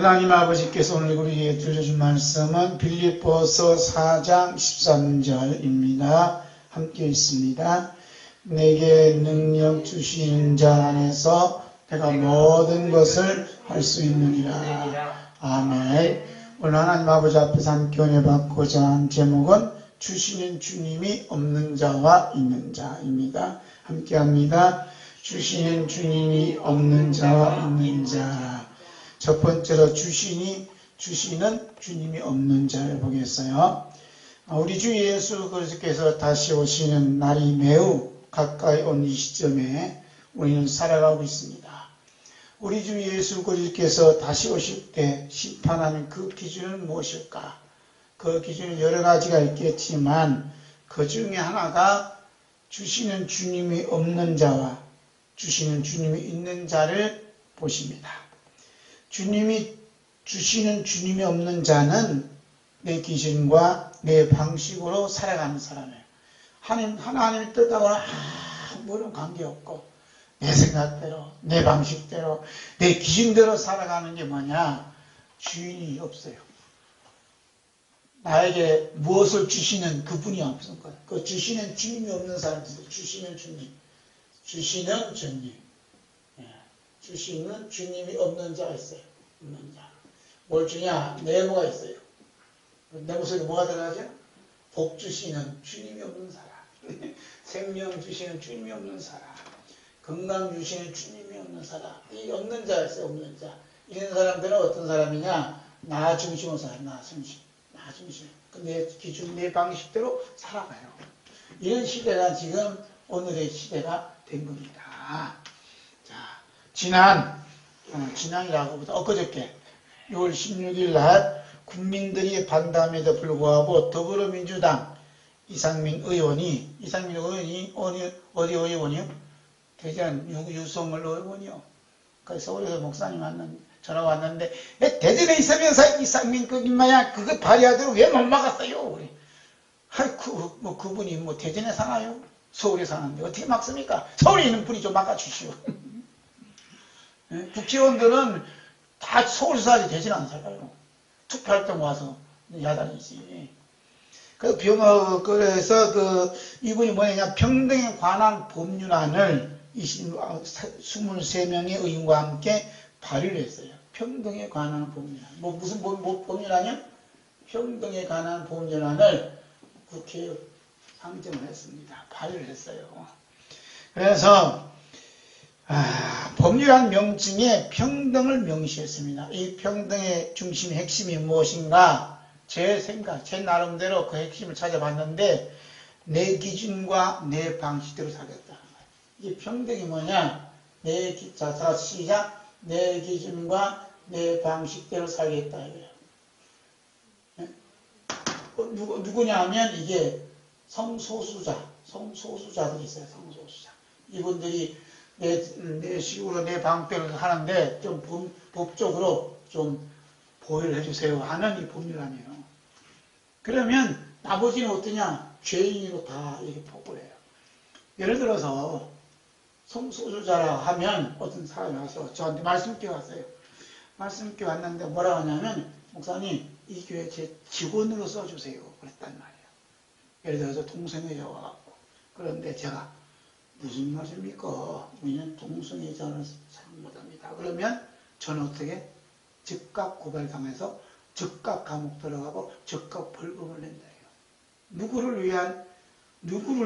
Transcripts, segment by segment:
하나님 아버지께서 오늘 우리에게 들려준 말씀은 빌립보서 4장 13절입니다. 함께 있습니다. 내게 능력 주시는 자 안에서 내가 모든 것을 할 수 있느니라. 아멘. 오늘 하나님 아버지 앞에서 함께 은혜 받고자 한 제목은 주시는 주님이 없는 자와 있는 자입니다. 함께 합니다. 주시는 주님이 없는 자와 있는 자. 첫 번째로 주시는 주님이 없는 자를 보겠어요. 우리 주 예수 그리스도께서 다시 오시는 날이 매우 가까이 온 이 시점에 우리는 살아가고 있습니다. 우리 주 예수 그리스도께서 다시 오실 때 심판하는 그 기준은 무엇일까? 그 기준은 여러 가지가 있겠지만 그 중에 하나가 주시는 주님이 없는 자와 주시는 주님이 있는 자를 보십니다. 주시는 주님이 없는 자는 내 기준과 내 방식으로 살아가는 사람이에요. 하나님의 뜻하고는 아무런 관계없고 내 생각대로, 내 방식대로, 내 기준대로 살아가는 게 뭐냐? 주인이 없어요. 나에게 무엇을 주시는 그분이 없는 거예요. 그 주시는 주님이 없는 사람들이 주시는 주님. 주시는 주님이 없는 자가 있어요. 없는 자. 뭘 주냐? 네모가 있어요. 네모 속에 뭐가 들어가죠? 복 주시는 주님이 없는 사람. 생명 주시는 주님이 없는 사람. 건강 주시는 주님이 없는 사람. 이 없는 자가 있어요. 없는 자. 이런 사람들은 어떤 사람이냐? 나 중심으로 살아요. 나 중심. 내 기준, 내 방식대로 살아가요. 이런 시대가 지금 오늘의 시대가 된 겁니다. 자, 지난이라고보다 엊그저께 6월 16일 날 국민들이 반대함에도 불구하고 더불어민주당 이상민 의원이 어디 의원이요? 대전 유성을 의원이요. 그래서 서울에서 목사님 전화가 왔는데 대전에 있으면서 이상민 인마야 그거 발의하도록 왜 못 막았어요? 우리. 그분이 대전에 사나요? 서울에 사는데 어떻게 막습니까? 서울에 있는 분이 좀 막아주시오. 국회의원들은 다 서울 살지 대전 안 살아요. 투표할 때 와서 야단이지. 그래서 이분이 뭐냐, 평등에 관한 법률안을 23명의 의원과 함께 발의를 했어요. 평등에 관한 법률안. 무슨 법률안이요? 평등에 관한 법률안을 국회에 상정을 했습니다. 발의를 했어요. 그래서 법률안 명칭에 평등을 명시했습니다. 이 평등의 중심의 핵심이 무엇인가? 제 나름대로 그 핵심을 찾아봤는데 내 기준과 내 방식대로 살겠다. 이게 평등이 뭐냐? 시작. 내 기준과 내 방식대로 살겠다. 이거예요. 누구냐 하면 이게 성소수자들이 있어요. 성소수자. 이분들이 내 식으로 내 방법대로 하는데 좀 법적으로 좀 보호를 해주세요 하는 이 법률안이에요. 그러면 나머지는 어떠냐? 죄인으로 다 이렇게 포고를 해요. 예를 들어서 성소수자라 하면 어떤 사람이 와서 저한테 말씀께 왔어요. 말씀께 왔는데 뭐라고 하냐면 목사님 이 교회 제 직원으로 써주세요 그랬단 말이에요. 예를 들어서 동성애자 와갖고 그런데 제가 무슨 말입니까? 우리는 동성애자를 사용 못합니다. 그러면 저는 어떻게? 즉각 고발당해서 즉각 감옥 들어가고 즉각 벌금을 낸다 해요. 누구를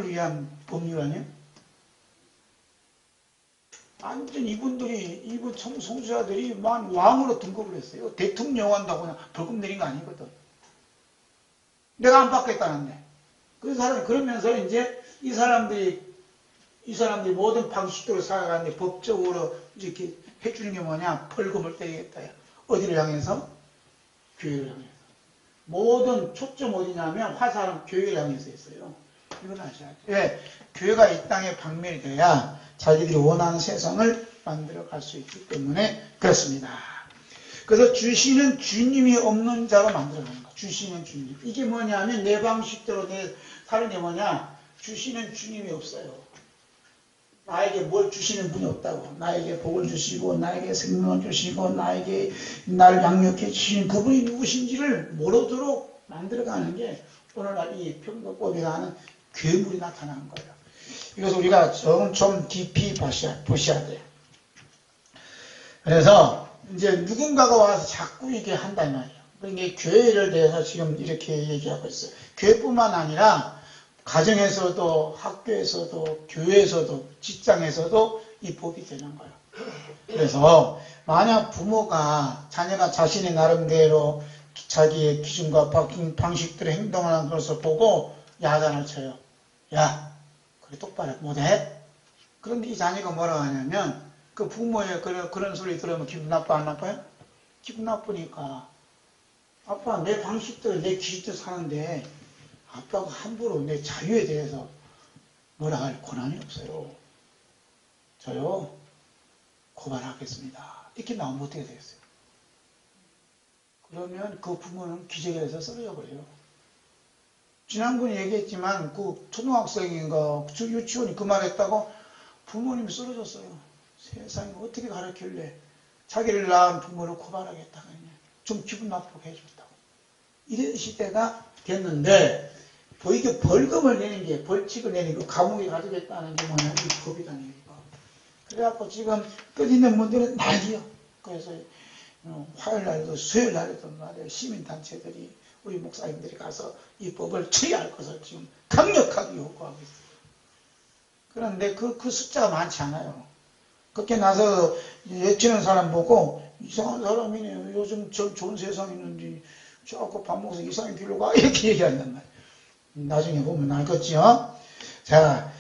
위한 법률아니에요? 완전 이분 성소수자들이 왕으로 등극을 했어요. 대통령 한다고 그냥 벌금 내린 거 아니거든. 내가 안 받겠다는데. 그러면서 이제 이 사람들이 모든 방식대로 살아가는데 법적으로 이렇게 해주는 게 뭐냐? 벌금을 떼겠다. 어디를 향해서? 교회를 향해서. 모든 초점 어디냐면 화살은 교회를 향해서 있어요. 이건 아셔야 돼요. 왜? 교회가 이 땅에 방면이 돼야 자기들이 원하는 세상을 만들어 갈 수 있기 때문에 그렇습니다. 그래서 주시는 주님이 없는 자가 만들어가는 거예요. 주시는 주님. 이게 뭐냐면 내 방식대로 내 사는 게 뭐냐? 주시는 주님이 없어요. 나에게 뭘 주시는 분이 없다고. 나에게 복을 주시고 나에게 생명을 주시고 나에게 나를 양육해 주시는 그분이 누구신지를 모르도록 만들어가는 게 오늘날 이 평등법이라는 괴물이 나타난 거예요. 이것을 우리가 좀 깊이 보셔야 돼요. 그래서 이제 누군가가 와서 자꾸 이게 한단 말이에요. 그러니까 교회를 대해서 지금 이렇게 얘기하고 있어요. 교회뿐만 아니라 가정에서도 학교에서도 교회에서도 직장에서도 이 법이 되는 거예요. 그래서 만약 부모가 자녀가 자신의 나름대로 자기의 기준과 방식대로 행동하는 것을 보고 야단을 쳐요. 야, 그래 똑바로 못해? 그런데 이 자녀가 뭐라고 하냐면 그 부모의 그런 소리 들으면 기분 나빠 안 나빠요? 기분 나쁘니까 아빠 내 방식대로 내 기준대로 사는데 아빠가 함부로 내 자유에 대해서 뭐라 할 권한이 없어요. 저요 고발하겠습니다. 이렇게 나오면 어떻게 되겠어요? 그러면 그 부모는 기적에서 쓰러져 버려요. 지난번에 얘기했지만 그 초등학생인가 유치원이 그 말했다고 부모님이 쓰러졌어요. 세상에 어떻게 가르칠래? 자기를 낳은 부모를 고발하겠다. 좀 기분 나쁘게 해줬다고. 이런 시대가 됐는데 이게 벌금을 내는 게 벌칙을 내는 게 감옥에 가두겠다는 게 뭐냐 이 법이라는 얘기가. 그래갖고 지금 끊이는 분들은 난리요. 그래서 화요일 날도 수요일 날에도 말이에요. 시민단체들이 우리 목사님들이 가서 이 법을 처리할 것을 지금 강력하게 요구하고 있어요. 그런데 그 숫자가 많지 않아요. 그렇게 나서 외치는 사람 보고 이상한 사람이네요. 요즘 저 좋은 세상이 있는데 자꾸 밥 먹어서 이상한 길로 가 이렇게 얘기한단 말이에요. 나중에 보면 알겠지요. 자,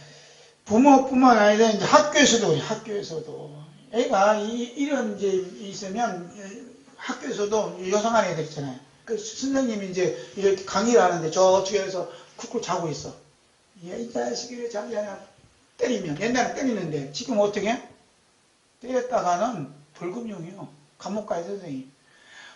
부모뿐만 아니라 이제 학교에서도 애가 이런 이제 있으면 학교에서도 여성한 애들 있잖아요. 그 선생님이 이제 이렇게 강의를 하는데 저쪽에서 쿡쿡 자고 있어. 이 자식이 잠이 하냐 때리면 옛날에 때리는데 지금 어떻게 해? 때렸다가는 벌금형이요. 감옥 가야 선생님.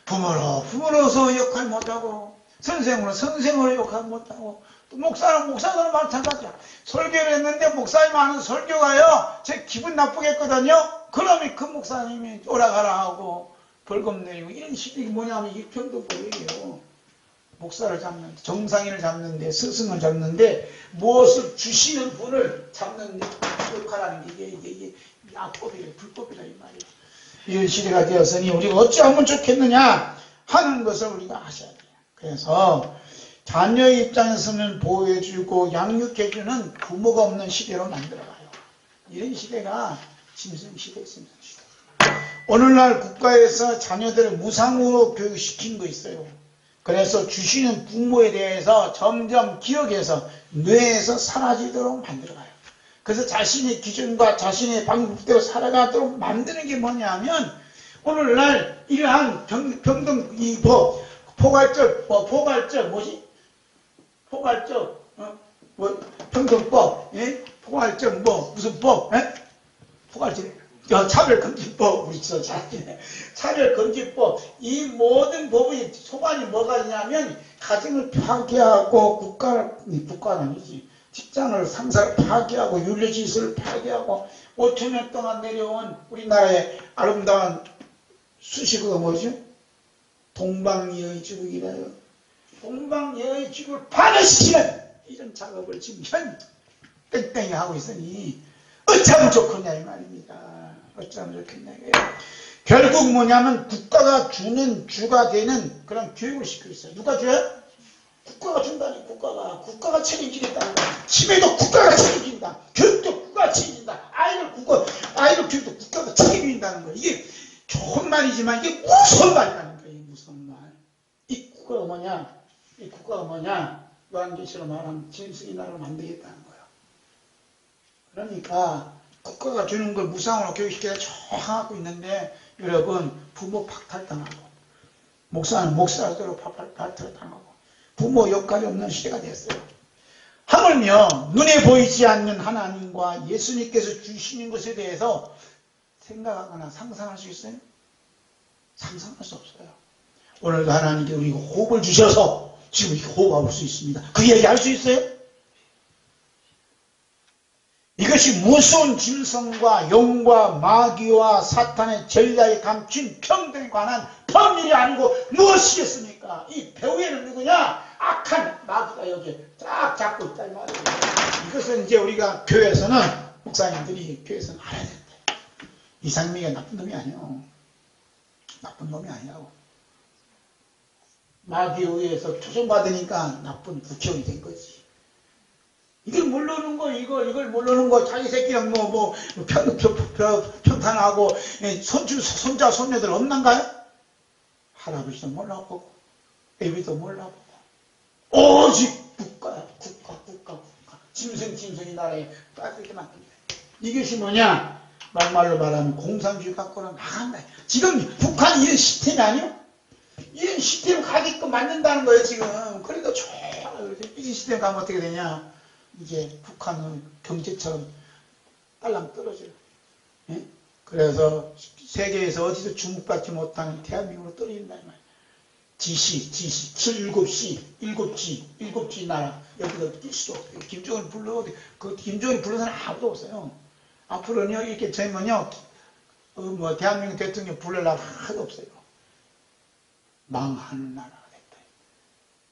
부모로서 역할 못하고 선생으로 선생으로 역할 못하고 또 목사는 마찬가지야. 설교를 했는데 목사님 하는 설교가요 제 기분 나쁘겠거든요. 그러면 그 목사님이 오라가라 하고 벌금 내리고 이런 시대가 뭐냐면 이 평등법이에요. 목사를 잡는데 정상인을 잡는데 스승을 잡는데 무엇을 주시는 분을 잡는 역할하는 게 이게 악법이래 불법이라 이 말이에요. 이런 시대가 되었으니 우리가 어찌하면 좋겠느냐 하는 것을 우리가 아셔야 돼요. 그래서 자녀의 입장에서는 보호해주고 양육해주는 부모가 없는 시대로 만들어가요. 이런 시대가 짐승시대. 오늘날 국가에서 자녀들을 무상으로 교육시킨 거 있어요. 그래서 주시는 부모에 대해서 점점 기억에서 뇌에서 사라지도록 만들어가요. 그래서 자신의 기준과 자신의 방법대로 살아가도록 만드는 게 뭐냐면 오늘날 이러한 평등 이 법 포괄적 평등법 포괄적 무슨 법 포괄적 차별금지법 우리 차별금지법 이 모든 법의 소관이 뭐가 있냐면 가정을 파괴하고 국가는 아니지 직장을 상사를 파괴하고 윤리질서를 파괴하고 5천년 동안 내려온 우리나라의 아름다운 수식어가 뭐죠? 동방예의지국이래요. 동방예의지국을 파괴시키는 이런 작업을 지금 현 땡땡이 하고 있으니 어쩌면 좋겠냐 이 말입니다. 어쩌면 좋겠냐 이거예요. 결국 뭐냐면 국가가 주는 주가 되는 그런 교육을 시키고 있어요. 누가 줘요? 국가가 준다니 국가가 책임지겠다는 거야. 치매도 국가가 책임진다. 교육도 국가가 책임진다. 아이들 교육도 국가가 책임진다는 거야. 이게 좋은 말이지만 이게 무서운 말이라는 거야. 무서운 말. 이 국가가 뭐냐? 요한계시로 말하면 짐승이 나를 만들겠다는 거야. 그러니까 국가가 주는 걸 무상으로 교육시켜서 저항하고 있는데 여러분 부모 박탈당하고 목사는 목사대로 박탈당하고 부모 역할이 없는 시대가 됐어요. 하물며 눈에 보이지 않는 하나님과 예수님께서 주시는 것에 대해서 생각하거나 상상할 수 있어요? 상상할 수 없어요. 오늘도 하나님께 우리가 호흡을 주셔서 지금 이렇게 호흡할 수 있습니다. 그 얘기 할 수 있어요? 이거 그것이 무서운 짐승과 용과 마귀와 사탄의 전략에 감춘 평등에 관한 법률이 아니고 무엇이겠습니까? 이 배후에는 누구냐? 악한 마귀가 여기 쫙 잡고 있다 이 말이에요. 이것은 이제 우리가 교회에서는 목사님들이 교회에서는 알아야 된다. 이상민이가 나쁜 놈이 아니에요. 나쁜 놈이 아니라고. 마귀에 의해서 조종받으니까 나쁜 국회의원이 된 거지. 이걸 모르는 거, 이걸 모르는 거, 자기 새끼랑 평탄하고, 손자, 손녀들 없는가요? 할아버지도 몰라보고, 애비도 몰라보고, 오직 국가야, 국가. 짐승이 나라에 빠지게 만든다. 이것이 뭐냐? 막말로 말하면 공산주의 갖고는 나간다. 지금 북한이 이런 시스템이 아니요? 이런 시스템 가게끔 만든다는 거예요, 지금. 그래도 좋아요. 이 시스템 가면 어떻게 되냐? 이제 북한은 경제처럼 딸랑 떨어져요. 예? 그래서 세계에서 어디서 주목받지 못하는 대한민국으로 떨어진다 이 말이에요. 지시, 7지 나라 여기서 뛸 수도 없어요. 김정은 불러 그 김정은 부르는 사람 아무도 없어요. 앞으로는요 이렇게 되면요 대한민국 대통령 불러라 하나도 없어요. 망하는 나라.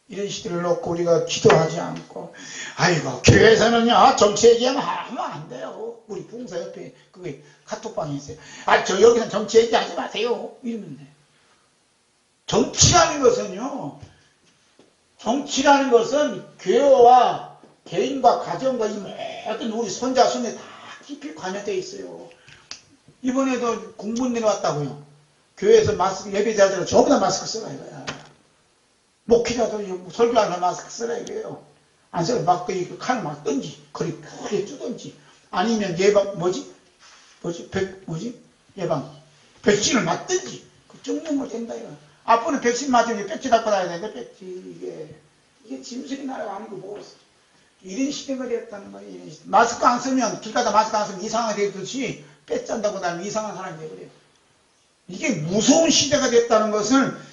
이런 시대를 놓고 우리가 기도하지 않고 아이고 교회에서는요 정치 얘기하면 하면 안 돼요. 우리 봉사 옆에 그게 카톡방에 있어요. 저 여기서 정치 얘기하지 마세요. 이러면 돼요. 정치라는 것은 교회와 개인과 가정과 이 모든 우리 손자 손녀 다 깊이 관여되어 있어요. 이번에도 공문 내려왔다고요. 교회에서 마스크 예배자들은 전부 다 마스크 쓰라 이거야. 목회자도 설교하는 마스크 쓰라 이거예요. 안 쓰면 막 칼을 막 던지, 거리 크게 뜯든지, 아니면 예방, 백신을 맞든지, 그 정도면 된다 이거. 앞으로는 백신 맞으면 백지 갖고 다녀야 되는데, 백지, 이게 짐승이 나라가 아니고 뭐, 이런 시대가 됐다는 거예요, 이런 시대. 마스크 안 쓰면, 길 가다 마스크 안 쓰면 이상하게 되듯이, 빼짠다고 다니면 이상한 사람이 되버려요. 이게 무서운 시대가 됐다는 것을,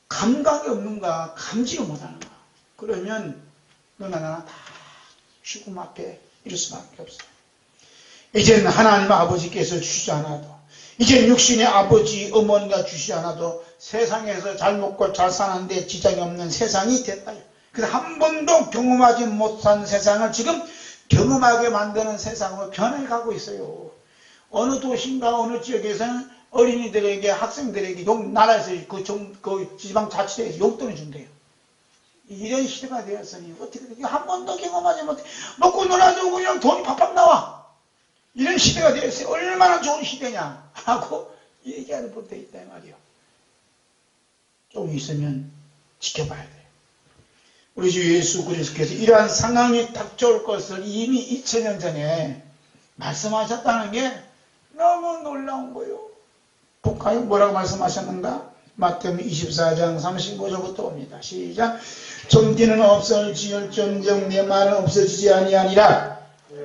감각이 없는가, 감지를 못하는 거야. 그러면 너나 나나 다 죽음 앞에 이럴 수밖에 없어요. 이제는 하나님 아버지께서 주시지 않아도, 이제는 육신의 아버지, 어머니가 주시지 않아도 세상에서 잘 먹고 잘 사는데 지장이 없는 세상이 됐다. 그래서 한 번도 경험하지 못한 세상을 지금 경험하게 만드는 세상으로 변해가고 있어요. 어느 도시인가 어느 지역에서는 어린이들에게 학생들에게 나라에서 그 지방자치대에서 용돈을 준대요. 이런 시대가 되었으니 어떻게 한 번도 경험하지 못해 먹고 놀아도 그냥 돈이 팍팍 나와. 이런 시대가 되었어요. 얼마나 좋은 시대냐 하고 얘기하는 분도 있다 이 말이요. 좀 있으면 지켜봐야 돼요. 우리 주 예수 그리스도께서 이러한 상황이 닥쳐올 것을 이미 2000년 전에 말씀하셨다는 게 너무 놀라운 거예요. 볼까요? 뭐라고 말씀하셨는가? 마태복음 24장 35절부터 옵니다. 시작. 종기는 없어지을정정 내 말은 없어지지 아니하니라.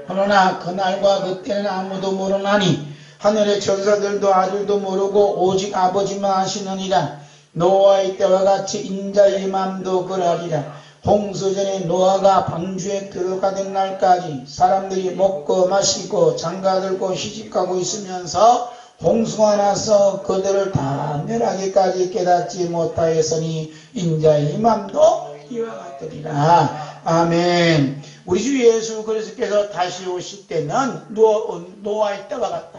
그러나 그날과 그때는 아무도 모르나니 하늘의 천사들도 아들도 모르고 오직 아버지만 아시느니라. 노아의 때와 같이 인자의 맘도 그러하리라. 홍수전에 노아가 방주에 들어가던 날까지 사람들이 먹고 마시고 장가들고 시집가고 있으면서 홍수가 나서 그들을 다 멸하기까지 깨닫지 못하였으니 인자의 맘도 이와 같으리라. 아멘. 우리 주 예수 그리스도께서 다시 오실 때는 노아의 때와 같다.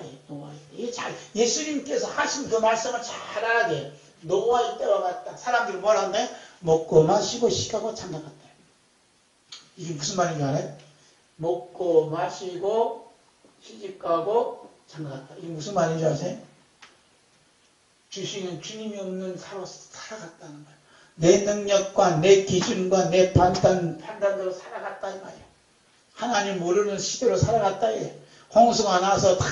예수님께서 하신 그 말씀을 잘 알아야 돼. 노아의 때와 같다. 사람들이 뭐라 하는데? 먹고 마시고 시가고 장가갔다. 이게 무슨 말인지 알아요? 먹고 마시고 시집가고 장가갔다. 이게 무슨 말인지 아세요? 주시는 주님이 없는 사로 살아갔다는 거예요. 내 능력과 내 기준과 내 판단대로 살아갔다 이 말이에요. 하나님 모르는 시대로 살아갔다 이에요. 홍수가 나서 다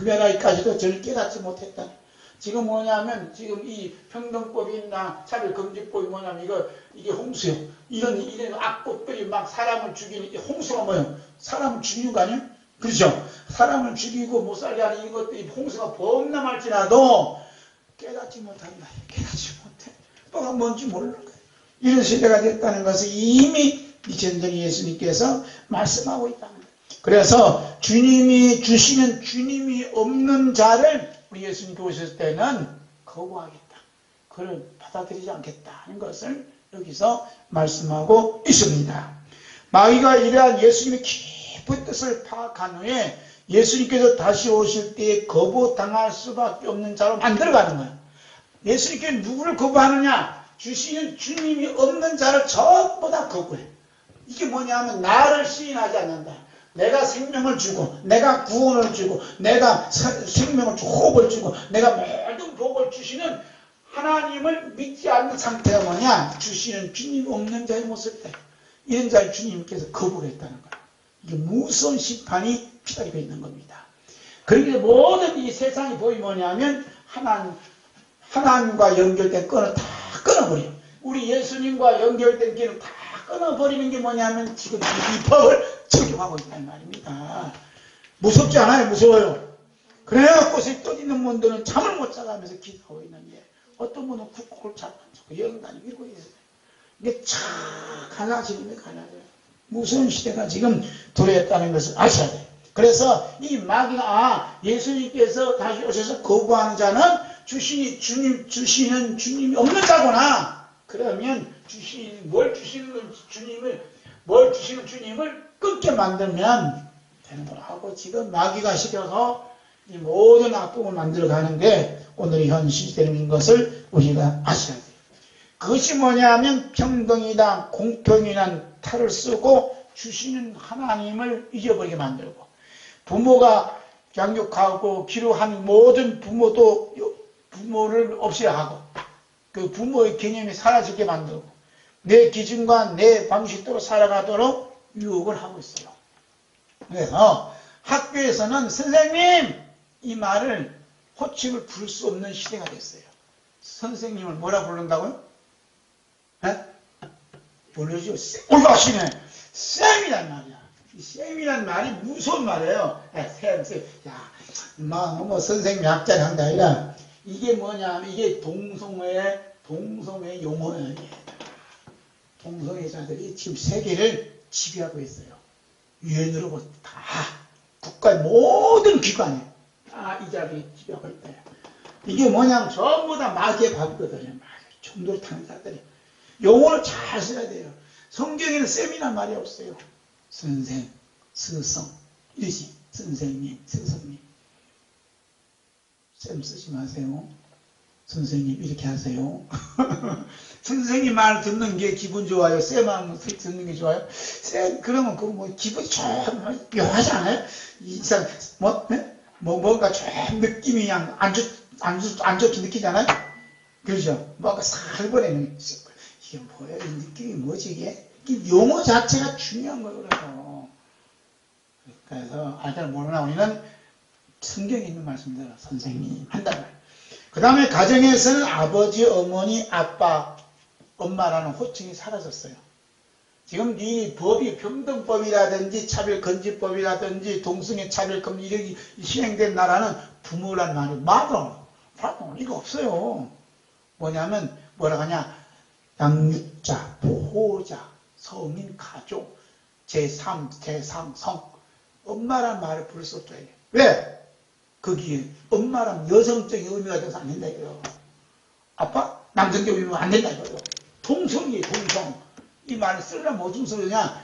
멸하기까지도 저를 깨닫지 못했다. 지금 뭐냐면 지금 이 평등법이나 차별금지법이 뭐냐면 이게 홍수요. 이런 악법들이 막 사람을 죽이는 이 홍수가 뭐예요? 사람을 죽이는 거 아니에요? 그렇죠? 사람을 죽이고 못 살게 하는 이것들이 홍수가 범람할지라도 깨닫지 못한다. 깨닫지 못해. 뭐가 뭔지 모르는 거예요. 이런 시대가 됐다는 것을 이미 2000년 예수님께서 말씀하고 있다는 거예요. 그래서 주님이 주시는 주님이 없는 자를 우리 예수님께 오셨을 때는 거부하겠다. 그를 받아들이지 않겠다 하는 것을 여기서 말씀하고 있습니다. 마귀가 이러한 예수님의 깊은 뜻을 파악한 후에 예수님께서 다시 오실 때에 거부당할 수밖에 없는 자로 만들어가는 거예요. 예수님께 누구를 거부하느냐? 주시는 주님이 없는 자를 전부 다 거부해. 이게 뭐냐면 나를 시인하지 않는다. 내가 생명을 주고 내가 구원을 주고 내가 생명을 주고 호흡을 주고 내가 모든 복을 주시는 하나님을 믿지 않는 상태가 뭐냐? 주시는 주님이 없는 자의 모습이다. 이런 자를 주님께서 거부했다는 거예요. 이게 무서운 심판이 기다리고 있는 겁니다. 그러기에 모든 이 세상이 보이 뭐냐면 하나님과 연결된 끈을 다 끊어버려요. 우리 예수님과 연결된 길을 다 끊어버리는 게 뭐냐면 지금 이 법을 적용하고 있다는 말입니다. 무섭지 않아요? 무서워요. 그래갖고 또 있는 분들은 잠을 못 자가면서 기도하고 있는데 어떤 분은 국국을 잡고 영단이 밀고 있어요. 이게 참 갈라지는 게 갈라져요. 무서운 시대가 지금 도래했다는 것을 아셔야 돼요. 그래서 이 마귀가 예수님께서 다시 오셔서 거부하는 자는 주시는 주님이 없는 자구나. 그러면 뭘 주시는 주님을 끊게 만들면 되는 거라 하고 지금 마귀가 시켜서 이 모든 악법을 만들어가는 게 오늘의 현 시대인 것을 우리가 아셔야 돼요. 그것이 뭐냐면 평등이다, 공평이란 탈을 쓰고 주시는 하나님을 잊어버리게 만들고 부모가 양육하고 기르한 모든 부모를 없애야 하고 그 부모의 개념이 사라지게 만들고 내 기준과 내 방식대로 살아가도록 유혹을 하고 있어요. 그래서 학교에서는 선생님 이 말을 호칭을 부를 수 없는 시대가 됐어요. 선생님을 뭐라 부른다고요? 모르죠. 올라가시네. 쌤이란 말이야. 이 쌤이란 말이 무서운 말이에요. 쌤. 야, 뭐 선생님 약자리 한다 아니라 이게 뭐냐? 이게 동성애 용어예요. 동성애자들이 지금 세계를 지배하고 있어요. 유엔으로 다 국가의 모든 기관이 다 이 자리에 지배하고 있다. 이게 뭐냐면 전부 다 마귀의 밥이거든요. 종도를 타는 자들이. 용어를 잘 써야 돼요. 성경에는 쌤이란 말이 없어요. 선생, 스성, 이러지. 선생님, 스성님. 쌤 쓰지 마세요. 선생님 이렇게 하세요. 선생님 말 듣는 게 기분 좋아요. 쌤 말 듣는 게 좋아요. 쌤 그러면 뭐 기분이 좀 묘하지 않아요? 이상 뭔가 좀 느낌이 그냥 안 좋게 느끼잖아요. 그렇죠? 뭔가 살벌해는 이게 뭐야? 이 느낌이 뭐지 이게? 이 용어 자체가 중요한 거예요. 그래서 알다를 모르나 우리는 성경에 있는 말씀대로 선생님 한다는 거예요. 그 다음에 가정에서는 아버지, 어머니, 아빠, 엄마라는 호칭이 사라졌어요. 지금 이 법이 평등법이라든지 차별금지법이라든지 동성애 차별금지 이렇게 시행된 나라는 부모란 말이 마더 이거 없어요. 뭐냐면 뭐라 하냐 양육자, 보호자, 성인, 가족, 제3, 제3, 성 엄마란 말을 부를 수 없죠. 왜? 거기에 엄마란 여성적인 의미가 돼서 안 된다 이거요. 아빠 남성적 의미가 안 된다 이거요. 동성이에요. 동성. 이 말을 쓰려면 무슨 소리냐?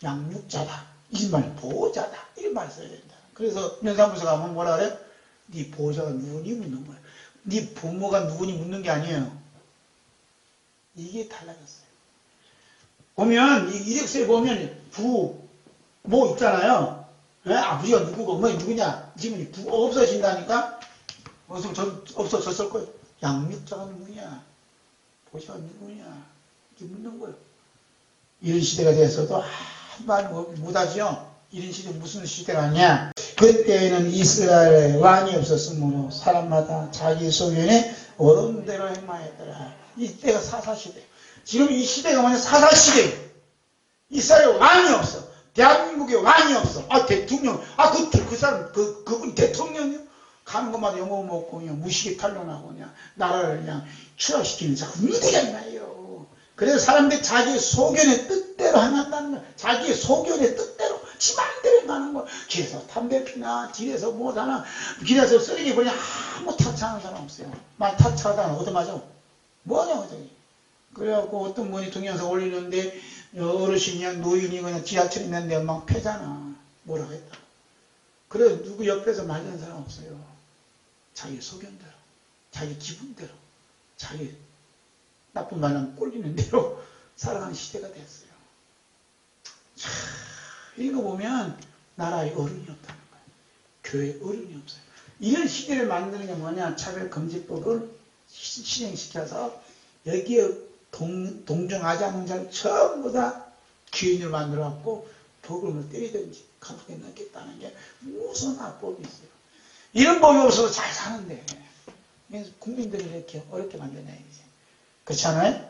양육자다. 이 말 보호자다. 이런 말을 써야 된다. 그래서 면사무소 가면 뭐라 그래? 네 보호자가 누구니 묻는 거야. 네 부모가 누구니 묻는 게 아니에요. 이게 달라졌어요. 보면 이 이력서에 보면 뭐 있잖아요. 아버지가 누구고 어머니 누구냐? 지금 없어진다니까? 없어졌을 거예요. 양육자가 누구냐? 보호자가 누구냐? 이렇게 묻는 거예요. 이런 시대가 됐어도 말 못하죠. 이런 시대 무슨 시대가 아니야. 그때에는 이스라엘에 왕이 없었으므로 사람마다 자기 소견에 옳은 대로 행하였더라. 이때가 사사시대. 지금 이 시대가 뭐냐? 사사시대예요. 이스라엘에 왕이 없어. 대한민국에 왕이 없어. 대통령. 그 사람, 그분 대통령이요? 가는 것마다 영어 먹고, 그냥 무식에 탄론하고, 그냥, 나라를 그냥 추락시키는 자꾸 위대한 나예요. 그래서 사람들이 자기의 소견의 뜻대로 행한다는 거야. 자기의 소견의 뜻대로. 지 마음대로 가는 거야. 길에서 담배 피나, 길에서 뭐하나, 길에서 쓰레기 버리냐, 아무 타차하는 사람 없어요. 막 타차하다가 얻어맞아. 뭐하냐, 어저기. 그래갖고 어떤 분이 동영상 올리는데, 어르신이랑 노인이 그냥 지하철 있는데 막 패잖아. 뭐라고 했다. 그래, 누구 옆에서 말리는 사람 없어요. 자기 소견대로, 자기 기분대로, 자기 나쁜 말하면 꼴리는 대로 살아가는 시대가 됐어요. 자, 이거 보면 나라에 어른이 없다는 거예요. 교회에 어른이 없어요. 이런 시대를 만드는 게 뭐냐? 차별금지법을 시행시켜서 여기에 동정하지 않는 자를 전부 다 귀인을 만들어갖고 복음을 때리든지 감옥에 넣겠다는 게 무슨 악법이 있어요. 이런 법이 없어서 잘 사는데 국민들을 이렇게 어렵게 만드냐 이제. 그렇지 않아요?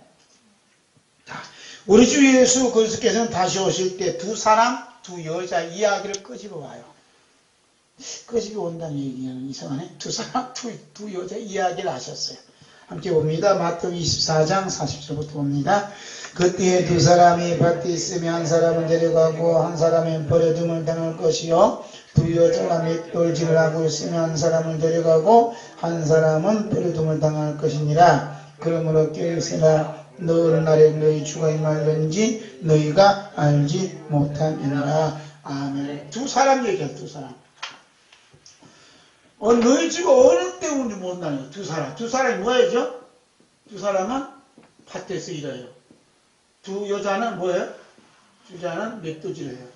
자, 우리 주 예수 그리스도께서는 다시 오실 때 두 사람, 두 여자 이야기를 끄집어 와요. 끄집어 온다는 얘기는 이상하네. 두 사람, 두 여자 이야기를 하셨어요. 함께 봅니다. 마태복음 24장 40절부터 봅니다. 그때에 두 사람이 밭에 있으며 한 사람은 데려가고 한 사람은 버려둠을 당할 것이요 두 여자가 맷돌질을 하고 있으며 한 사람을 데려가고 한 사람은 버려둠을 당할 것이니라. 그러므로 깨어있으라. 너 어느 날에 너희 주가 임하는지 너희가 알지 못함이니라. 아멘. 두 사람 얘기야. 두 사람. 너희 주가 어느 때 오는지 모른다는 두 사람. 두 사람이 뭐예요? 두 사람은 밭에서 일해요. 두 여자는 뭐예요? 주자는 맷돌질을 해요.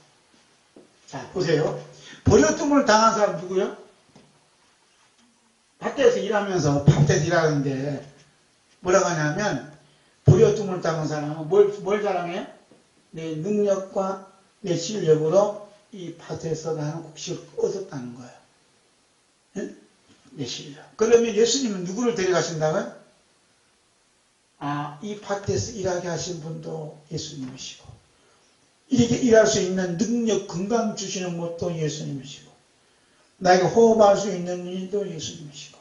자, 보세요. 버려둠을 당한 사람 누구요? 밭에서 일하면서 밭에서 일하는데 뭐라고 하냐면 버려둠을 당한 사람은 뭘 자랑해요? 내 능력과 내 실력으로 이 밭에서 나는 곡식을 얻었다는 거예요. 응? 내 실력. 그러면 예수님은 누구를 데려가신다고요? 이 밭에서 일하게 하신 분도 예수님이시고 이렇게 일할 수 있는 능력, 건강 주시는 것도 예수님이시고 나에게 호흡할 수 있는 일도 예수님이시고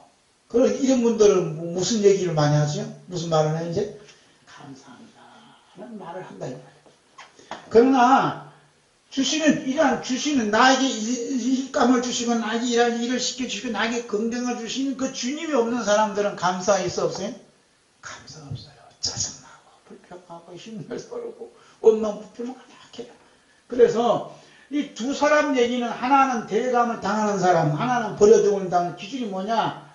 그런 이런 분들은 무슨 얘기를 많이 하죠? 무슨 말을 해요? 이제 감사합니다 하는 말을 한다 이 말이에요. 그러나 주시는 나에게 일감을 주시고 나에게 일을 시켜주시고 나에게 건강을 주시는 그 주님이 없는 사람들은 감사가 있어 없어요? 감사가 없어요. 짜증나고 불평하고 힘을 썰고 원망 불평을 막 해요. 그래서 이 두 사람 얘기는 하나는 대감을 당하는 사람, 하나는 버려둠을 당하는 기준이 뭐냐?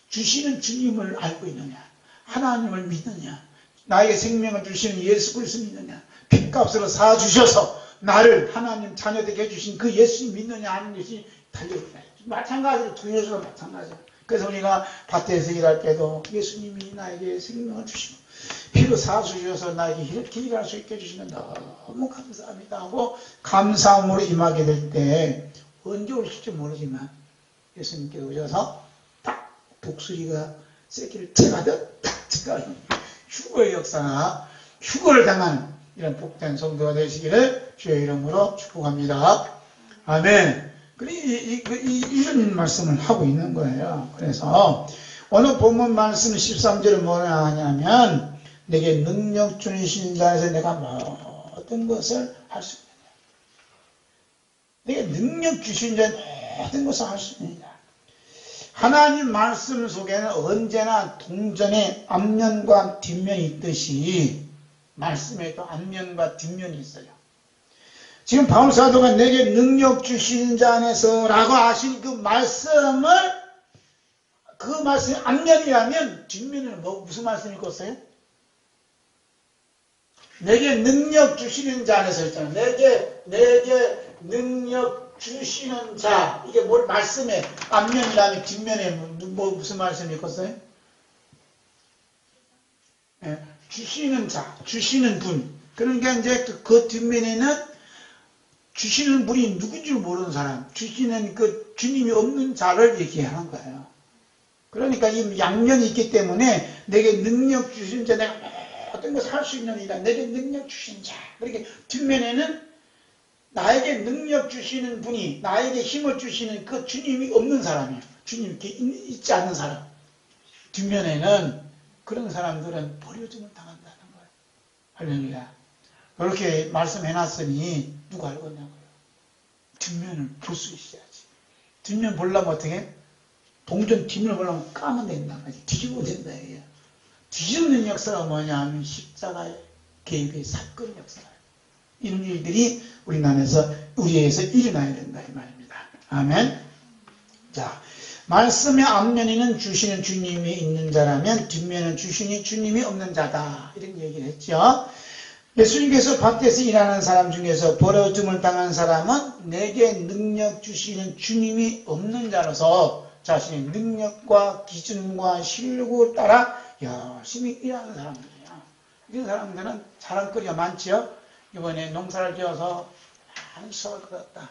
주시는 주님을 알고 있느냐? 하나님을 믿느냐? 나에게 생명을 주시는 예수 그리스도 믿느냐? 핏값으로 사주셔서 나를 하나님 자녀 되게 해주신 그 예수님 믿느냐 하는 것이 달려있다. 마찬가지로 두 여자도 마찬가지야. 그래서 우리가 밭에서 일할 때도 예수님이 나에게 생명을 주시고 피로 사주셔서 나에게 이렇게 일할 수 있게 해주시면 너무 감사합니다 하고 감사함으로 임하게 될 때 언제 올실지 모르지만 예수님께 오셔서 딱 독수리가 새끼를 채가듯 딱 채가는 휴거의 역사나 휴거를 당하는 이런 복된 성도가 되시기를 주의 이름으로 축복합니다. 아멘. 이런 말씀을 하고 있는 거예요. 그래서 오늘 본문 말씀 13절은 뭐냐 하냐면 내게 능력 주신 자에서 내가 모든 것을 할 수 있느냐. 내게 능력 주신 자에 모든 것을 할 수 있느냐. 하나님 말씀 속에는 언제나 동전의 앞면과 뒷면이 있듯이 말씀에도 앞면과 뒷면이 있어요. 지금 바울 사도가 내게 능력 주신 자 안에서 라고 하신 그 말씀을 그 말씀이 앞면이라면 뒷면에는 무슨 말씀이 있겠어요? 내게 능력 주시는 자 안에서 있잖아요. 내게 능력 주시는 자. 이게 뭘 말씀에 앞면이라면 뒷면에 무슨 말씀이 있겠어요? 네. 주시는 자, 주시는 분. 그러니까 이제 그 뒷면에는 주시는 분이 누군지 모르는 사람, 주시는 그 주님이 없는 자를 얘기하는 거예요. 그러니까 이 양면이 있기 때문에 내게 능력 주신 자, 내가 모든 것을 할 수 있는 이라 내게 능력 주신 자. 그렇게 뒷면에는 나에게 능력 주시는 분이, 나에게 힘을 주시는 그 주님이 없는 사람이에요. 주님이 있지 않는 사람. 뒷면에는 그런 사람들은 버려짐을 당한다는 거예요. 할렐루야. 그렇게 말씀해놨으니 누가 알겠냐고요. 뒷면을 볼 수 있어야지. 뒷면 보려면 어떻게 해? 동전 뒷면을 보려면 까면 된다. 뒤집어야 된다. 이게. 뒤집는 역사가 뭐냐 하면 십자가의 개입의 사건 역사예요. 이런 일들이 우리에서 일어나야 된다. 이 말입니다. 아멘. 자, 말씀의 앞면에는 주시는 주님이 있는 자라면 뒷면은 주시는 주님이 없는 자다. 이런 얘기를 했죠. 예수님께서 밭에서 일하는 사람 중에서 버려줌을 당한 사람은 내게 능력 주시는 주님이 없는 자로서 자신의 능력과 기준과 실력을 따라 열심히 일하는 사람들이에요. 이런 사람들은 자랑거리가 많죠. 이번에 농사를 지어서 많이 수확을 거뒀다.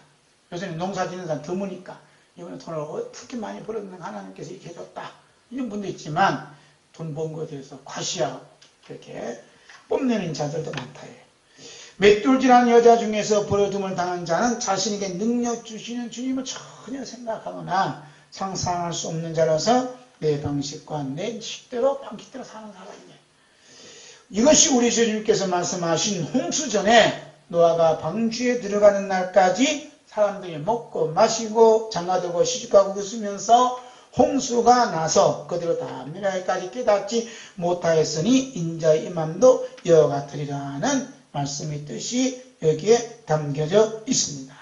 요새는 농사 짓는 사람 드무니까 이번에 돈을 어떻게 많이 벌었는가 하나님께서 이렇게 해줬다. 이런 분도 있지만 돈 번 것에 대해서 과시하고 그렇게 뽐내는 자들도 많다. 맷돌질하는 여자 중에서 버려둠을 당한 자는 자신에게 능력 주시는 주님을 전혀 생각하거나 상상할 수 없는 자라서 내 방식과 내 식대로 방식대로 사는 사람이에요. 이것이 우리 주님께서 말씀하신 홍수전에 노아가 방주에 들어가는 날까지 사람들이 먹고 마시고 장가들고 시집가고 웃으면서 홍수가 나서 그대로 다 멸하기까지 깨닫지 못하였으니 인자의 임함도 이와 같으리라는 말씀의 뜻이 여기에 담겨져 있습니다.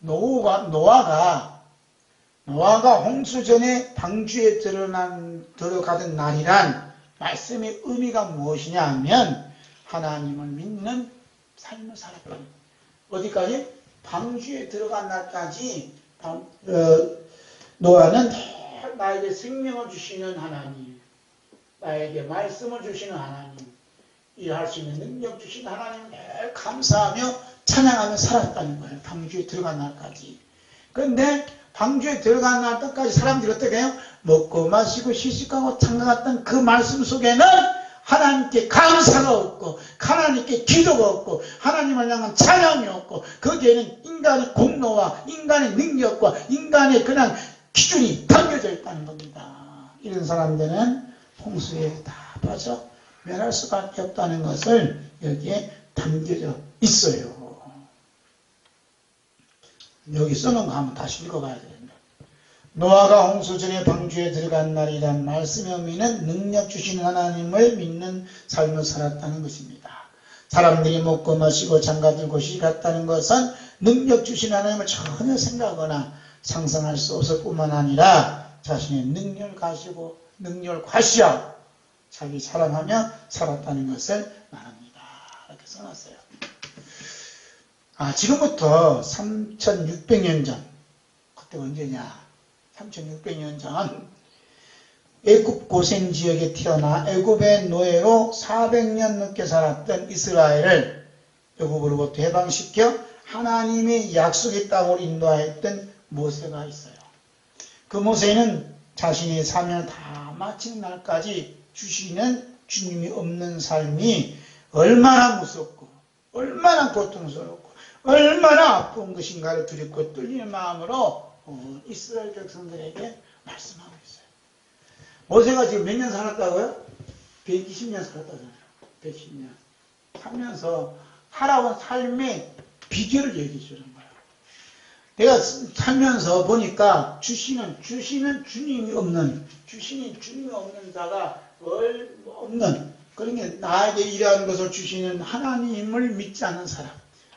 노아가 홍수전에 방주에 들어가던 날이란 말씀의 의미가 무엇이냐 하면 하나님을 믿는 삶을 살았다. 어디까지? 방주에 들어간 날까지 노아는 나에게 생명을 주시는 하나님, 나에게 말씀을 주시는 하나님, 일할 수 있는 능력 주시는 하나님 늘 감사하며 찬양하며 살았다는 거예요. 방주에 들어간 날까지. 그런데 방주에 들어간 날까지 사람들이 어떻게 해요? 먹고 마시고 시식하고 장가갔던 그 말씀 속에는 하나님께 감사가 없고 하나님께 기도가 없고 하나님을 향한 찬양이 없고 거기에는 인간의 공로와 인간의 능력과 인간의 그냥 기준이 담겨져 있다는 겁니다. 이런 사람들은 홍수에 다 빠져 멸할 수밖에 없다는 것을 여기에 담겨져 있어요. 여기 써놓은 거 한번 다시 읽어봐야 됩니다. 노아가 홍수전에 방주에 들어간 날이란 말씀의 의미는 능력 주시는 하나님을 믿는 삶을 살았다는 것입니다. 사람들이 먹고 마시고 장가들고 시갔다는 것은 능력 주시는 하나님을 전혀 생각하거나 상상할 수 없을 뿐만 아니라 자신의 능력을 가지고 능력을 과시하고 자기 사랑하며 살았다는 것을 말합니다. 이렇게 써놨어요. 지금부터 3600년 전, 그때 언제냐? 3600년 전 애굽 고센 지역에 태어나 애굽의 노예로 400년 넘게 살았던 이스라엘을 애굽으로부터 해방시켜 하나님의 약속의 땅으로 인도하였던 모세가 있어요. 그 모세는 자신의 사명을 다 마치는 날까지 주시는 주님이 없는 삶이 얼마나 무섭고 얼마나 고통스럽고 얼마나 아픈 것인가를 두렵고 떨리는 마음으로 이스라엘 백성들에게 말씀하고 있어요. 모세가 지금 몇 년 살았다고요? 120년 살았다잖아요. 110년. 살면서 살아온 삶의 비결을 얘기해 주는 거예요. 내가 살면서 보니까 주시는 주님이 없는 자가 없는, 그러니까 나에게 일하는 것을 주시는 하나님을 믿지 않는 사람,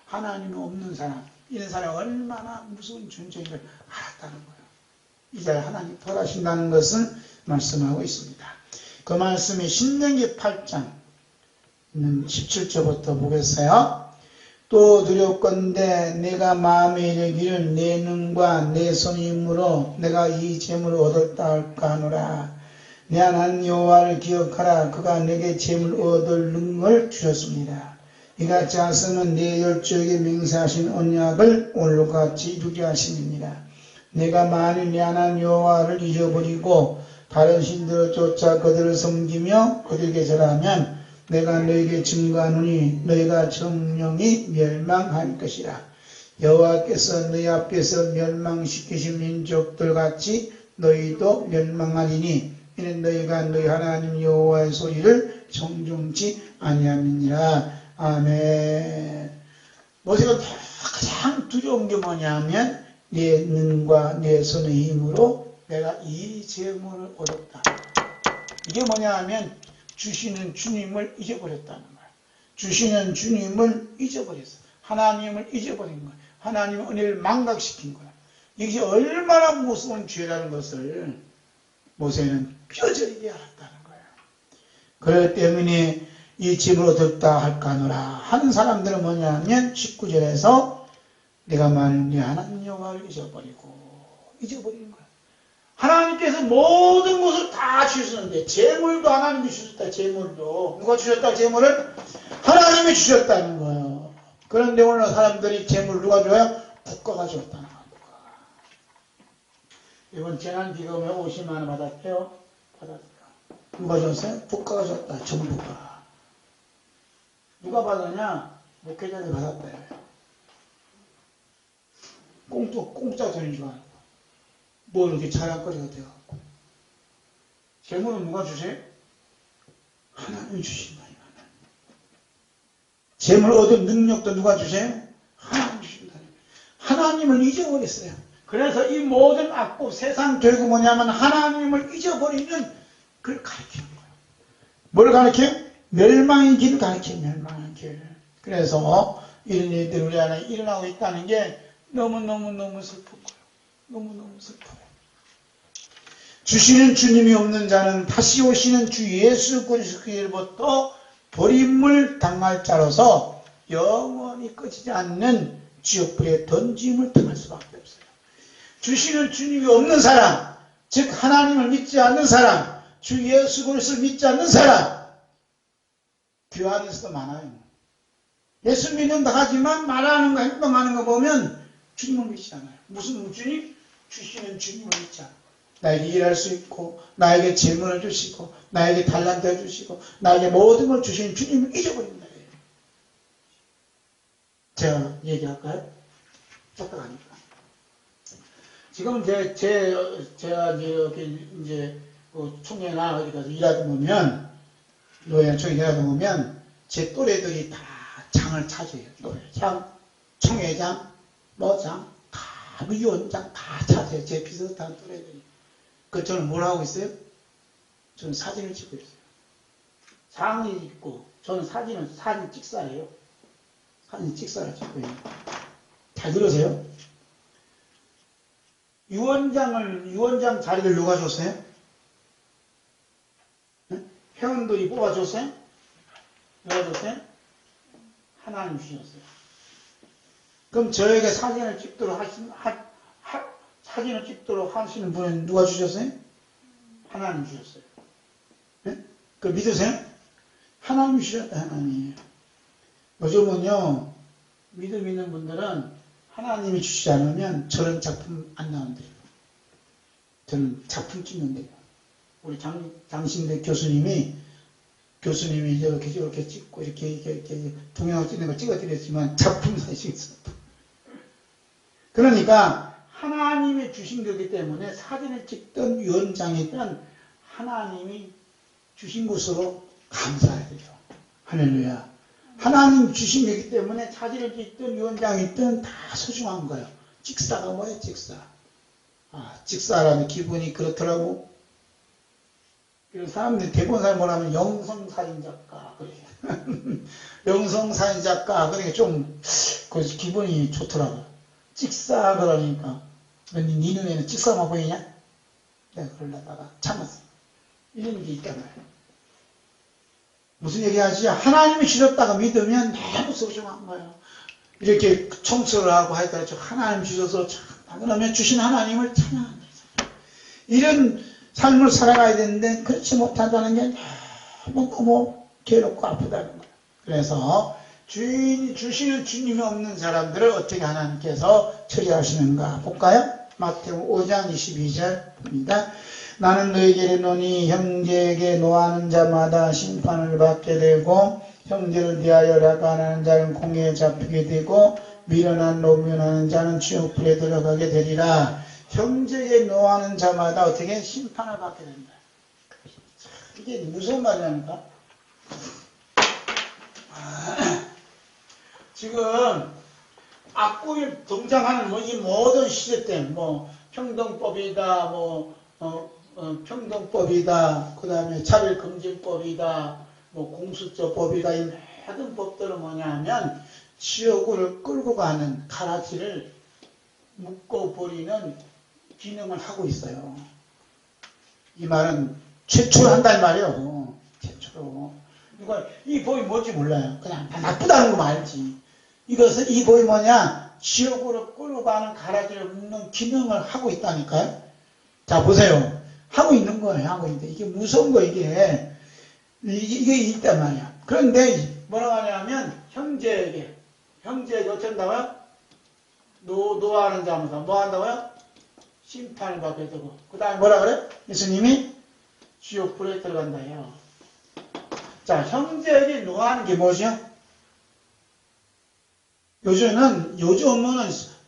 하나님이 없는 사람, 이런 사람이 얼마나 무서운 존재인걸 알았다는 거예요. 이제 하나님 벌하신다는 것은 말씀하고 있습니다. 그 말씀이 신명기 8장 17절부터 보겠어요. 또 두렵건대 내가 마음에 이르기를 내 눈과 내 손의 힘으로 내가 이 재물을 얻었다 할까 하노라. 내 하나님 여호와를 기억하라. 그가 내게 재물 얻을 능을 주셨습니다. 이같이 하시면 내 열조에게 맹세하신 언약을 오늘과 같이 이루게 하심이니라. 내가 만일 내 하나님 여호와를 잊어버리고 다른 신들을 쫓아 그들을 섬기며 그들에게 절하면 내가 너에게 증거하노니 너희가 정령이 멸망할 것이라. 여호와께서 너희 앞에서 멸망시키신 민족들 같이 너희도 멸망하리니 이는 너희가 너희 하나님 여호와의 소리를 정중치 아니함이니라. 아멘. 모세가 다 가장 두려운 게 뭐냐면 내 눈과 내 손의 힘으로 내가 이 재물을 얻었다. 이게 뭐냐 하면 주시는 주님을 잊어버렸다는 거야. 주시는 주님을 잊어버렸어. 하나님을 잊어버린 거야. 하나님의 은혜를 망각시킨 거야. 이것이 얼마나 무서운 죄라는 것을 모세는 뼈저리게 알았다는 거야. 그렇기 때문에 이 집을 얻었다 할까노라 하는 사람들은 뭐냐 하면 19절에서 내가 만일 네 하나님 여호와를 잊어버리는 거야. 하나님께서 모든 것을 다 주셨는데 재물도 하나님이 주셨다. 재물도 누가 주셨다? 재물을 하나님이 주셨다는 거예요. 그런데 오늘 사람들이 재물 누가 줘요? 국가가 줬다는 거야. 이번 재난기금에 50만 원 받았대요. 누가 줬어요? 국가가 줬다. 정부가. 누가 받았냐? 목회자들이 받았대요. 공짜 돈인 줄 알고. 뭐 이렇게 자랑거리가 되어갖고. 재물은 누가 주세요? 하나님이 주신다. 재물 얻은 능력도 누가 주세요? 하나님 주신다. 하나님을 잊어버렸어요. 그래서 이 모든 악법, 세상 교육은 뭐냐면 하나님을 잊어버리는 그걸 가르치는 거예요. 뭘 가르쳐요? 멸망의 길을 가르쳐요. 멸망의 길. 그래서 이런 일들이 우리 안에 일어나고 있다는 게 너무너무 슬픈 거예요. 너무너무 슬퍼요. 주시는 주님이 없는 자는 다시 오시는 주 예수 그리스도로부터 버림을 당할 자로서 영원히 꺼지지 않는 지옥불에 던짐을 당할 수밖에 없어요. 주시는 주님이 없는 사람, 즉 하나님을 믿지 않는 사람, 주 예수 그리스도를 믿지 않는 사람, 교회 안에서도 많아요. 예수 믿는다 하지만 말하는 거, 행동하는 거 보면 주님을 믿지 않아요. 무슨 주님? 주시는 주님을 믿지 않아요. 나에게 일할 수 있고, 나에게 재물을 주시고, 나에게 달란트를 주시고, 나에게 모든 걸 주시는 주님을 잊어버린다. 제가 얘기할까요? 적당하니까. 지금 제가 이제 총회나 어디 가서 일하다 보면, 노예총회 일하다 보면, 제 또래들이 다 장을 차지해요. 또래장, 총회장, 뭐장, 다 위원장 다 차지해요. 제 비슷한 또래들이. 저는 뭘 하고 있어요? 저는 사진을 찍고 있어요. 장이 있고, 저는 사진 찍사예요. 사진 찍사를 찍고 있는. 잘 들으세요? 유원장 자리를 누가 줬어요? 네? 회원들이 뽑아줬어요? 누가 줬어요? 하나님 주셨어요. 그럼 저에게 사진을 찍도록 하시는 분은 누가 주셨어요? 하나님 주셨어요. 네? 그 믿으세요? 하나님 주셨다, 하나님. 요즘은요, 믿음 있는 분들은 하나님이 주시지 않으면 저런 작품 안 나온대요. 저는 작품 찍는데요. 우리 장신대 교수님이 저렇게 찍고 이렇게 동영상 찍는 거 찍어드렸지만 작품 사실 있어요. 그러니까 하나님이 주신 거기 때문에 사진을 찍던 위원장이든 하나님이 주신 것으로 감사해야 돼요. 할렐루야. 하나님 주신 거기 때문에 사진을 찍든 위원장이든 다 소중한 거예요. 찍사가 뭐예요? 찍사. 찍사라는 기분이 그렇더라고. 그래서 사람들이 대부분 사람이 뭐라면 영성사진작가 그래. 영성사진작가 그러니까 좀 그 기분이 좋더라고. 찍사 그러니까 네 눈에는 찍사만 보이냐? 내가 그러려다가 참았어. 이런 게 있단 말이야. 무슨 얘기하지? 하나님이 주셨다고 믿으면 너무 소중한 거예요. 이렇게 청소를 하고 하니까 하나님 주셔서 그러면 주신 하나님을 찬양하는 거예요. 이런 삶을 살아가야 되는데 그렇지 못한다는 게 너무 괴롭고 아프다는 거예요. 그래서 주시는 주님이 없는 사람들을 어떻게 하나님께서 처리하시는가 볼까요? 마태복음 5장 22절입니다. 나는 너에게 이르노니 형제에게 노하는 자마다 심판을 받게 되고 형제를 대하여 라간하는 자는 공회에 잡히게 되고 미련한 노면하는 자는 지옥불에 들어가게 되리라. 형제에게 노하는 자마다 어떻게 심판을 받게 된다. 이게 무슨 말이랍니까? 지금 악법이 등장하는 뭐 이 모든 시대 때 뭐 평등법이다, 평등법이다, 그 다음에 차별금지법이다, 뭐 공수처법이다, 이 모든 법들은 뭐냐면 지옥을 끌고 가는 가라지를 묶어버리는 기능을 하고 있어요. 이 말은 최초로 한다는 말이에요. 최초로. 누가 이 법이 뭔지 몰라요. 그냥 다 나쁘다는 거 알지. 이것은 이 법이 뭐냐? 지옥으로 끌고 가는 가라지를 묶는 기능을 하고 있다니까요. 자, 보세요. 하고 있는 거예요. 하고 있는데. 이게 무서운 거, 이게 있단 말이야. 그런데 뭐라고 하냐면, 형제에게 어쩐 다고요? 노하는 자마다 뭐 한다고요? 심판을 받게 되고. 그 다음에 뭐라 그래? 예수님이 지옥불에 들어간다 해요. 자, 형제에게 노하는 게 뭐죠? 요즘은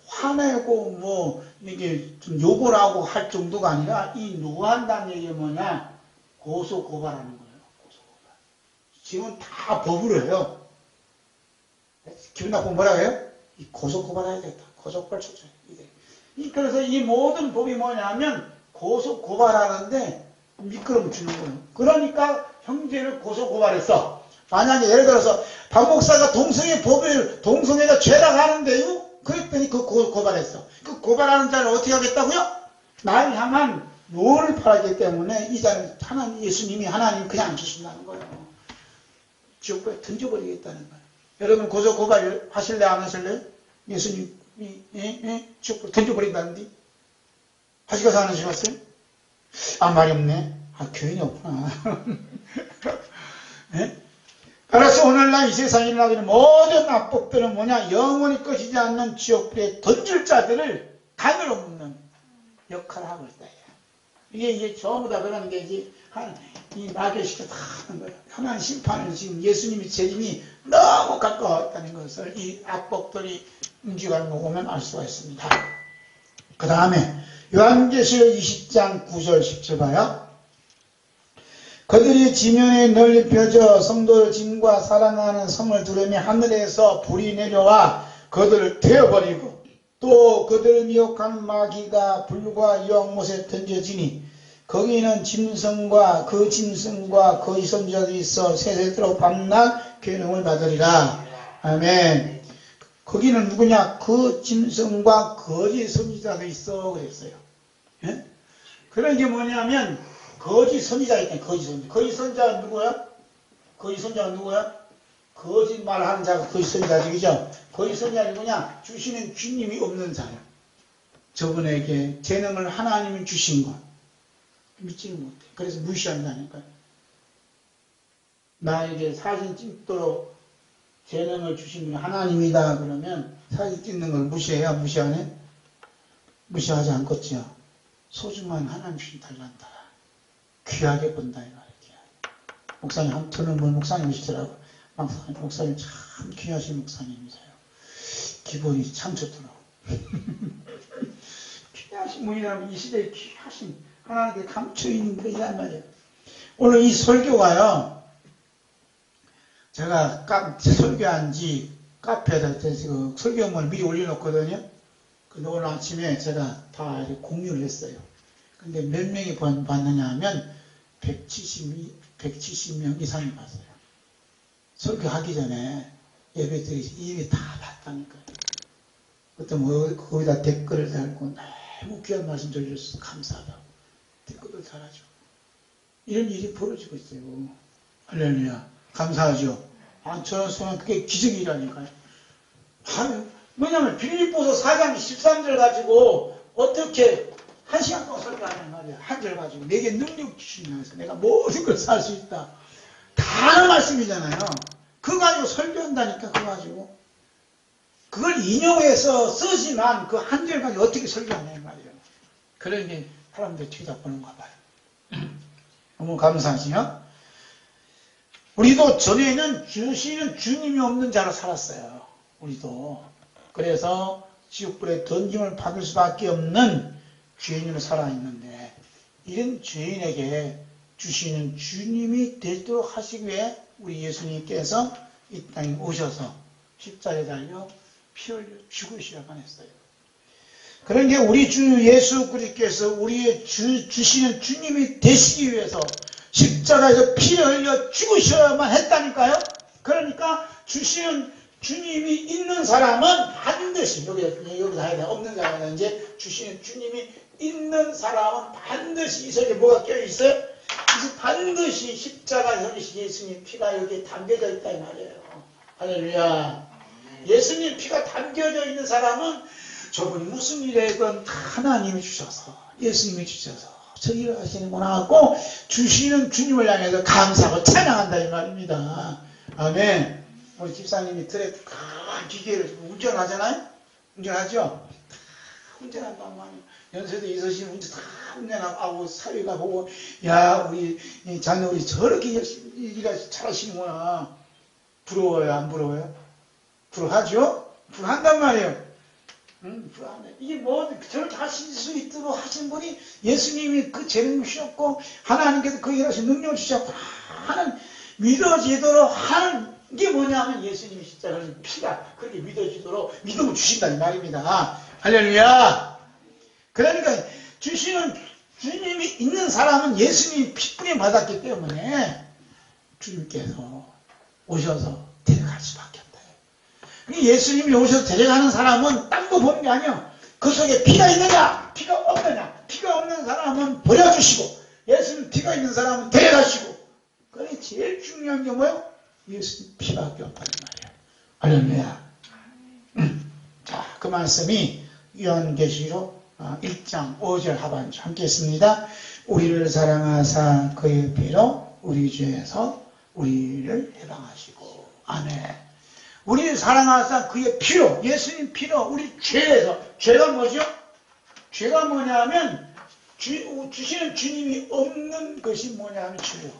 화내고 뭐 이게 좀 욕을 하고 할 정도가 아니라 이 노한다는 얘기가 뭐냐? 고소고발하는 거예요. 고소고발. 지금 다 법으로 해요. 기분 나쁘면 뭐라고 해요? 이 고소고발해야 되겠다. 고소고발 초청. 그래서 이 모든 법이 뭐냐면 고소고발하는데 미끄럼 주는 거예요. 그러니까 형제를 고소고발했어. 만약에 예를 들어서 박 목사가 동성애가 죄라고 하는데요? 그랬더니 그 고발했어. 그 고발하는 자를 어떻게 하겠다고요? 나를 향한 노를 바라기 때문에 이 자는 예수님이 하나님 그냥 안 주신다는 거예요. 지옥불에 던져버리겠다는 거예요. 여러분 고소고발 하실래 안 하실래요? 예수님이 지옥불에 던져버린다는데 하시고서 안 하시겠어요? 아, 말이 없네. 아, 교인이 없구나. 네? 그래서 오늘날 이 세상에 일어나는 모든 악법들은 뭐냐? 영원히 꺼지지 않는 지옥불에 던질 자들을 강으로 묶는 역할을 하고 있다. 이게 전부 다 그러는 게 이 마귀의식을 다 하는 거예요. 하나님 심판을 지금 예수님의 재림이 너무 가까웠다는 것을 이 악법들이 움직이는 거 보면 알 수가 있습니다. 그 다음에 요한계시록 20장 9절 10절 봐요. 그들이 지면에 널리 펴져 성도를 짐과 사랑하는 성을 두르며 하늘에서 불이 내려와 그들을 태워버리고 또 그들을 미혹한 마귀가 불과 연못에 던져지니 거기는 짐승과 거의 선지자들이 있어 세세토록 밤낮 괴능을 받으리라. 아멘. 거기는 누구냐? 그 짐승과 거짓 선지자들이 있어 그랬어요. 예? 그런 게 뭐냐면 거짓 선지자 있잖아요. 거짓 선지자가 누구야? 거짓 선지자가 누구야? 거짓말 하는 자가 거짓 선지자지, 그죠? 거짓 선지자가 누구냐? 주시는 주님이 없는 자예요. 저분에게 재능을 하나님이 주신 것. 믿지는 못해. 그래서 무시한다니까요. 나에게 사진 찍도록 재능을 주신 분이 하나님이다 그러면 사진 찍는 걸 무시해야 무시하네? 무시하지 않겠지요. 소중한 하나님 주신 달란다. 귀하게 본다 이 말이야. 목사님 한편은 뭐 목사님이시더라고. 목사님 참 귀하신 목사님이세요. 기분이 참 좋더라고. 귀하신 분이라면 이 시대에 귀하신 하나님께 감춰있는 분이란 말이에요. 오늘 이 설교가요. 제가 설교한 지 카페에다 그 설교문을 미리 올려놓거든요. 근데 오늘 아침에 제가 다 공유를 했어요. 근데 몇 명이 봤느냐 하면 170명 이상이 봤어요. 설교하기 전에 예배 드리시 이미 다 봤다니까요. 그때 거기다 댓글을 달고 너무 귀한 말씀 들려주셔서 감사하다고 댓글을 달아줘. 이런 일이 벌어지고 있어요. 할렐루야. 감사하죠. 저는 그게 기적이라니까요. 왜냐면 빌립보서 4장 13절 가지고 어떻게 한 시간 동안 설교하는 말이야. 한 절 가지고 내게 능력 주시면서 내가 모든 걸 살 수 있다. 다른 말씀이잖아요. 그거 가지고 설교한다니까. 그거 가지고 그걸 인용해서 쓰지만 그 한 절 가지고 어떻게 설교하냐 말이에요. 그러니 사람들이 뒤다보는가 봐요. 너무 감사하지요. 우리도 전에는 주시는 주님이 없는 자로 살았어요. 우리도. 그래서 지옥불에 던짐을 받을 수밖에 없는 죄인으로 살아있는데 이런 죄인에게 주시는 주님이 되도록 하시기 위해 우리 예수님께서 이 땅에 오셔서 십자가에 달려 피 흘려 죽으시라고 했어요. 그러니까 우리 주 예수 그리스도께서 우리의 주시는 주님이 되시기 위해서 십자가에서 피를 흘려 죽으셔야만 했다니까요. 그러니까 주시는 주님이 있는 사람은 반드시 여기다 해야 돼. 없는 사람은 이제 주시는 주님이 있는 사람은 반드시 이 속에 뭐가 껴있어요? 그래서 반드시 십자가에 예수님 피가 여기에 담겨져 있다 이 말이에요. 할렐루야. 예수님 피가 담겨져 있는 사람은 저분이 무슨 일이건 다 하나님이 주셔서 예수님이 주셔서 저 일을 하시는구나 하고 주시는 주님을 향해서 감사하고 찬양한다 이 말입니다. 아멘. 우리 집사님이 들에 큰 기계를 운전하잖아요. 운전하죠. 운전한단 말이에요. 연세도 있으시면 운전 다 운전하고 사위가 보고 야 우리 자녀 우리 저렇게 열심히 일을 잘하시는구나. 부러워요 안 부러워요? 부러워하죠? 부러워한단 말이에요. 부러워하네. 이게 뭐 저렇게 하실 수 있도록 하신 분이 예수님이 그 재능 주셨고 하나님께서 그 일하신 능력을 주셨고 하는 믿어지도록 하는 게 뭐냐면 예수님이 십자가를 피가 그렇게 믿어지도록 믿음을 주신다는 말입니다. 할렐루야. 그러니까 주시는 주님이 있는 사람은 예수님이 피뿌림 받았기 때문에 주님께서 오셔서 데려갈 수밖에 없다. 예수님이 오셔서 데려가는 사람은 딴 거 보는 게 아니야. 그 속에 피가 있느냐 피가 없느냐. 피가 없는 사람은 버려주시고 예수님 피가 있는 사람은 데려가시고 그게 제일 중요한 게 뭐예요? 예수님 피밖에 없다는 말이에요. 할렐루야. 자, 그 말씀이 요한계시록 1장 5절 하반절 함께 했습니다. 우리를 사랑하사 그의 피로 우리 죄에서 우리를 해방하시고 아멘. 우리를 사랑하사 그의 피로 예수님 피로 우리 죄에서 죄가 뭐죠? 죄가 뭐냐면 주시는 주님이 없는 것이 뭐냐면 죄요.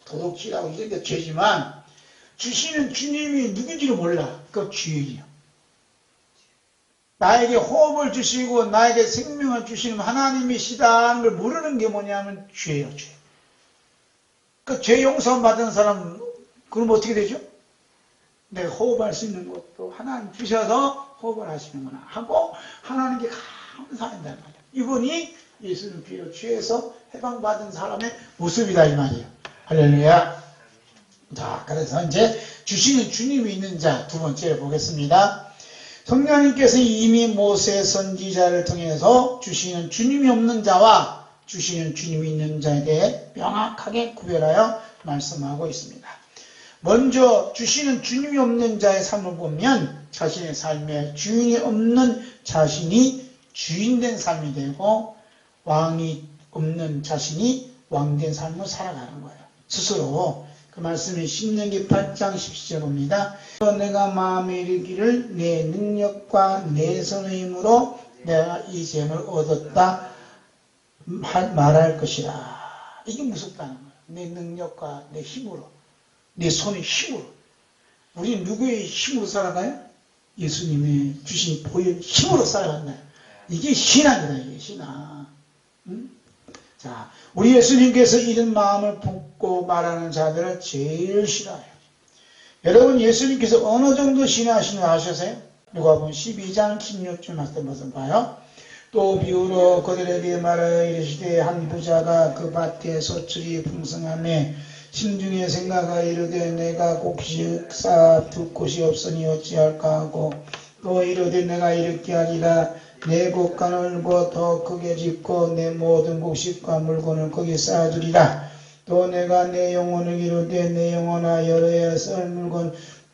도둑질하고 이런 게 죄지만 주시는 주님이 누군지를 몰라. 그거 죄예요. 나에게 호흡을 주시고 나에게 생명을 주시는 하나님이시다는 걸 모르는 게 뭐냐면 죄예요. 죄. 그 죄 용서 받은 사람 그럼 어떻게 되죠? 내가 호흡할 수 있는 것도 하나님 주셔서 호흡을 하시는구나 하고 하나님께 감사한다는 말이에요. 이분이 예수님 피로 죄에서 해방받은 사람의 모습이다 이 말이에요. 할렐루야. 자, 그래서 이제 주시는 주님이 있는 자 두 번째 보겠습니다. 성령님께서 이미 모세 선지자를 통해서 주시는 주님이 없는 자와 주시는 주님이 있는 자에 대해 명확하게 구별하여 말씀하고 있습니다. 먼저 주시는 주님이 없는 자의 삶을 보면 자신의 삶에 주인이 없는 자신이 주인된 삶이 되고 왕이 없는 자신이 왕된 삶을 살아가는 거예요. 스스로. 그 말씀이 신명기 8장 10절 봅니다. 내가 마음에 이르기를 내 능력과 내 선의 힘으로 내가 이 잼을 얻었다 말할 것이라. 이게 무섭다는 거예요. 내 능력과 내 힘으로 내 손의 힘으로. 우리는 누구의 힘으로 살아가요? 예수님의 주신 보혈 힘으로 살아간다. 이게 신앙이다. 이게 신앙. 자, 우리 예수님께서 이런 마음을 품고 말하는 자들을 제일 싫어해요. 여러분 예수님께서 어느 정도 신뢰하시는 거 아셨어요? 누가복음 12장 16절 말씀 한번 봐요. 또 비유로 그들에게 말하여 이르시되 한 부자가 그 밭에 소출이 풍성하매 심중에 생각하여 이르되 내가 곡식 쌓아둘 곳이 없으니 어찌할까 하고 또 이르되 내가 이렇게 하리라 내 곳간을 더 크게 짓고 내 모든 곡식과 물건을 거기 쌓아두리라. 또 내가 내 영혼을 이루되 내 영혼아 여러 해 쓸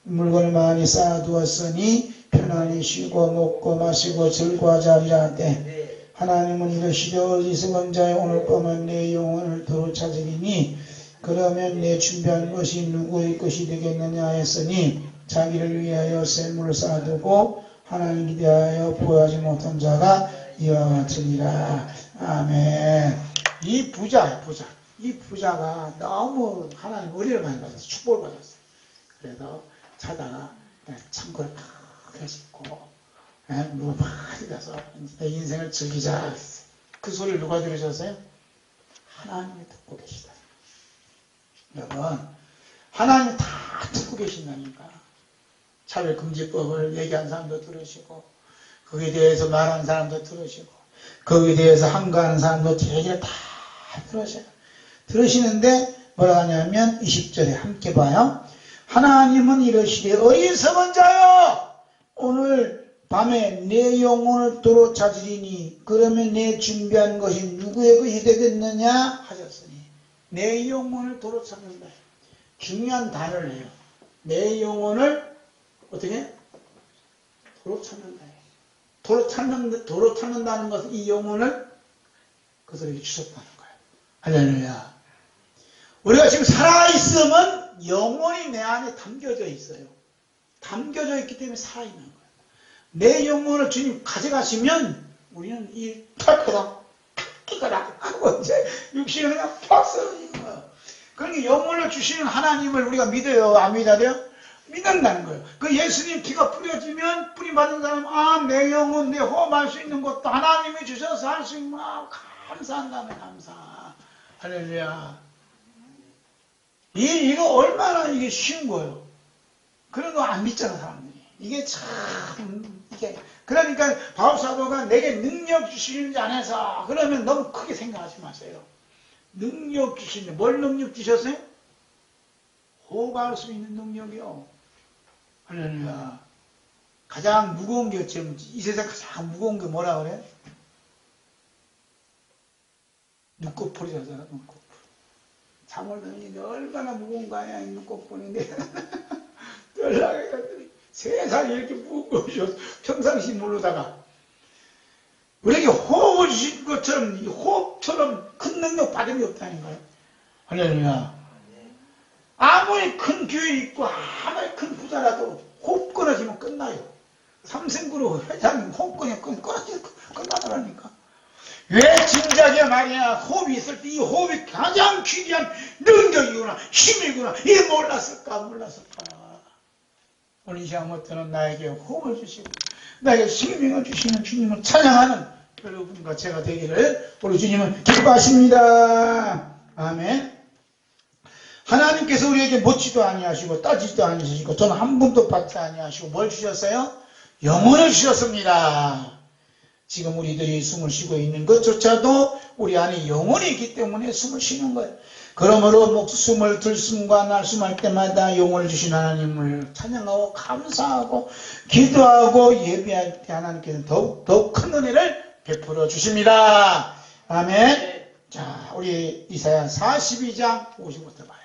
물건을 많이 쌓아두었으니 편안히 쉬고 먹고 마시고 즐거워하리라 하되 하나님은 이르시되 어리석은 자여 오늘 밤은 내 영혼을 도로 찾으리니 그러면 내 준비한 것이 누구의 것이 되겠느냐 했으니 자기를 위하여 샘물을 쌓아두고 하나님 기대하여 보호하지 못한 자가 이와 같으니라. 아멘. 이 부자가 너무 하나님 은혜를 많이 받았어. 축복을 받았어. 그래서 자다가 창고를 크게 짓고 누가 많이 가서 내 인생을 즐기자. 그 소리를 누가 들으셨어요? 하나님이 듣고 계시다. 여러분 하나님 다 듣고 계신다니까. 차별금지법을 얘기한 사람도 들으시고, 거기에 대해서 말하는 사람도 들으시고, 거기에 대해서 항거하는 사람도 얘기를 다 들으셔요. 들으시는데 뭐라 하냐면 20절에 함께 봐요. 하나님은 이러시되 어리석은 자여, 오늘 밤에 내 영혼을 도로 찾으리니 그러면 내 준비한 것이 누구의 것이 되겠느냐 하셨으니, 내 영혼을 도로 찾는다. 중요한 단어를 해요. 내 영혼을 어떻게? 도로 찾는다. 도로 찾는다는 것은 이 영혼을 그들에게 주셨다는 거예요. 할렐루야. 우리가 지금 살아있으면 영혼이 내 안에 담겨져 있어요. 담겨져 있기 때문에 살아있는 거예요. 내 영혼을 주님 가져가시면 우리는 이 탁하다 하고 이제 육신을 그냥 팍 쓰러지는 거예요. 그러니까 영혼을 주시는 하나님을 우리가 믿어요? 안 믿어요? 믿는다는 거예요. 그 예수님 피가 뿌려지면 뿌림 받은 사람, 아, 내 영혼, 내 호흡할 수 있는 것도 하나님이 주셔서 할 수 있구나. 감사한다며, 감사. 할렐루야. 이거 얼마나 이게 쉬운 거예요. 그런 거 안 믿잖아, 사람들이. 이게 참, 그러니까 바울사도가 내게 능력 주시는지 안 해서, 그러면 너무 크게 생각하지 마세요. 능력 주시는데, 뭘 능력 주셨어요? 호흡할 수 있는 능력이요. 할렐루야. 가장 무거운 게 지금 이 세상 가장 무거운 게 뭐라 그래? 눈꺼풀이라잖아, 눈꺼풀. 잠을 드는 게 얼마나 무거운 거 아니야, 이 눈꺼풀인데. 연락해가지고 세상에 이렇게 무거운 것이 평상시 모르다가. 우리에게 호흡을 주신 것처럼, 이 호흡처럼 큰 능력 받은 게 없다는 거예요. 할렐루야. 아무리 큰 교회 있고 아무리 큰 부자라도 호흡 끊어지면 끝나요. 삼성그룹 회장님 호흡 끊어지면 끝나더라니까. 왜 진작에 말이야, 호흡이 있을 때 이 호흡이 가장 귀한 능력이구나, 힘이구나, 이게 몰랐을까. 오늘 이 시간 못해는 나에게 호흡을 주시고 나에게 생명을 주시는 주님을 찬양하는 여러분과 제가 되기를 우리 주님은 기뻐하십니다. 아멘. 하나님께서 우리에게 묻지도 아니하시고 따지지도 아니하시고 저는 한 분도 받지 아니하시고 뭘 주셨어요? 영혼을 주셨습니다. 지금 우리들이 숨을 쉬고 있는 것조차도 우리 안에 영혼이 있기 때문에 숨을 쉬는 거예요. 그러므로 목숨을 들숨과 날숨할 때마다 영혼을 주신 하나님을 찬양하고 감사하고 기도하고 예배할 때 하나님께서 더욱 큰 은혜를 베풀어 주십니다. 아멘. 자, 우리 이사야 42장 50부터 봐요.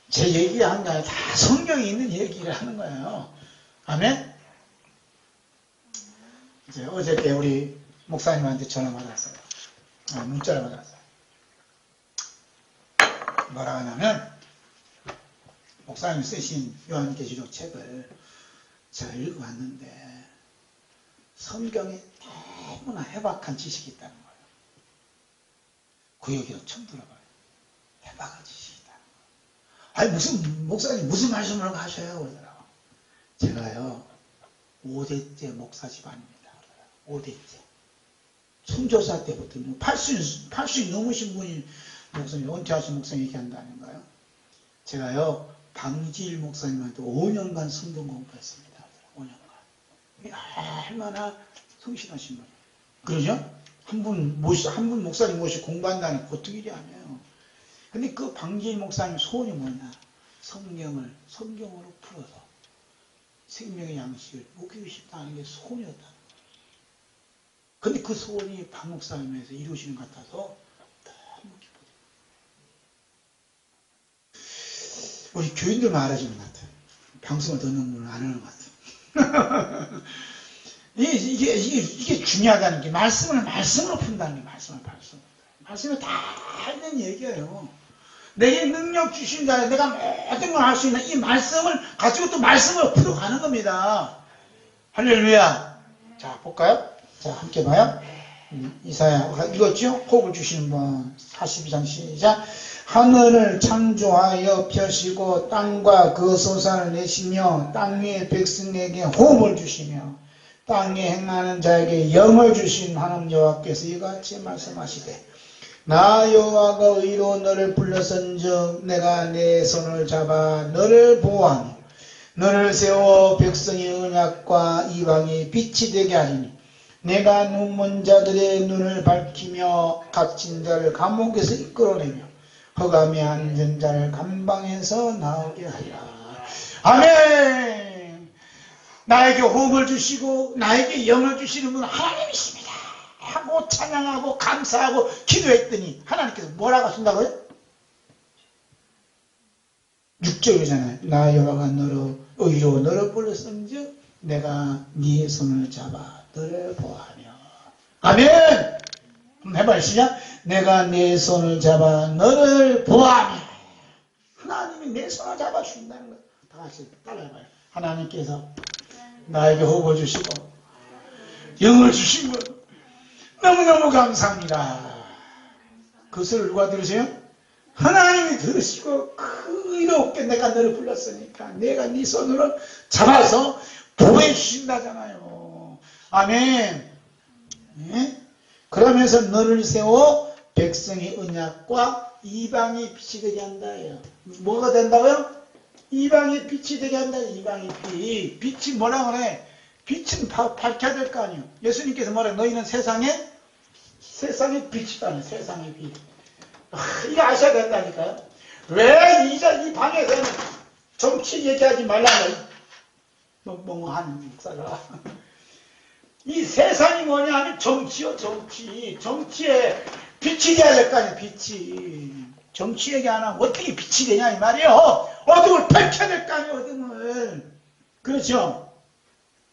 제 얘기하는 게 아니라 다 성경에 있는 얘기를 하는 거예요. 아멘? 이제 어저께 우리 목사님한테 전화 받았어요. 문자를 받았어요. 뭐라 하냐면, 목사님 쓰신 요한계시록 책을 제가 읽어봤는데, 성경에 너무나 해박한 지식이 있다는 거예요. 그 얘기를 처음 들어봐요. 해박한 지식이 있다는 거예요. 아니, 목사님 무슨 말씀을 하셔요? 그러더라고요. 제가요, 5대째 목사 집안입니다. 5대째. 선교사 때부터 80 넘으신 분이 목사님, 은퇴하신 목사님 얘기한다는 거예요. 제가요, 방지일 목사님한테 5년간 성경 공부했습니다. 5년간. 얼마나 성실하신 분이에요. 그러죠? 한 분 목사님 모시고 공부한다는 게 보통 일이 아니에요. 근데 그 방지일 목사님 소원이 뭐냐? 성경으로 풀어서 생명의 양식을 먹이고 싶다는 게 소원이었다는 거예요. 근데 그 소원이 박 목사님에서 이루어지는 것 같아서 너무 기뻐요. 우리 교인들만 알아주는 것 같아요. 방송을 듣는 분은 안 하는 것 같아요. 이게 중요하다는 게, 말씀으로 푼다는 게, 말씀을 다 하는 얘기예요. 내게 능력 주신 자에 내가 모든 걸 할 수 있는 이 말씀을 가지고 또 말씀으로 풀어가는 겁니다. 할렐루야. 자, 볼까요? 자, 함께 봐요. 이사야, 읽었죠? 호흡을 주시는 분. 42장 시작. 하늘을 창조하여 펴시고 땅과 그 소산을 내시며 땅 위의 백성에게 호흡을 주시며 땅에 행하는 자에게 영을 주신 하나님 여호와께서 이같이 말씀하시되, 나 여호와가 의로 너를 불렀은즉 내가 내 손을 잡아 너를 보호하며 너를 세워 백성의 언약과 이방의 빛이 되게 하리니 내가 눈먼 자들의 눈을 밝히며 갇힌 자를 감옥에서 이끌어내며 흑암에 앉은 자를 감방에서 나오게 하리라. 아멘. 나에게 호흡을 주시고 나에게 영을 주시는 분은 하나님이십니다 하고 찬양하고 감사하고 기도했더니 하나님께서 뭐라고 하신다고요? 6절이잖아요. 나 여호와가 너로 의로 너를 불렀은즉 내가 네 손을 잡아 너를 보하며. 아멘. 한번 해봐요. 시작. 내가 내 손을 잡아 너를 보하며. 하나님이 내 손을 잡아 주신다는 거예요. 다 같이 따라해봐요. 하나님께서 나에게 호흡을 주시고 영을 주신 것 너무너무 감사합니다. 그 소리를 누가 들으세요? 하나님이 들으시고 의롭게 내가 너를 불렀으니까 내가 네 손으로 잡아서 보호해 주신다잖아요. 아멘. 네? 그러면서 너를 세워 백성의 언약과 이방의 빛이 되게 한다예요. 뭐가 된다고요? 이방의 빛이 되게 한다. 이방의 빛. 빛이 뭐라 그래? 빛은 밝혀야 될 거 아니에요. 예수님께서 뭐래? 너희는 세상의 빛이다. 세상의 빛. 이거 아셔야 된다니까요. 왜 이 방에서는 정치 얘기하지 말라고 멍멍하는 목사가. 이 세상이 뭐냐 하면 정치요, 정치. 정치에 빛이 돼야 될 거 아니에요, 빛이. 정치 얘기 안 하면 어떻게 빛이 되냐, 이 말이에요. 어둠을 밝혀야 될 거 아니에요, 어둠을. 그렇죠?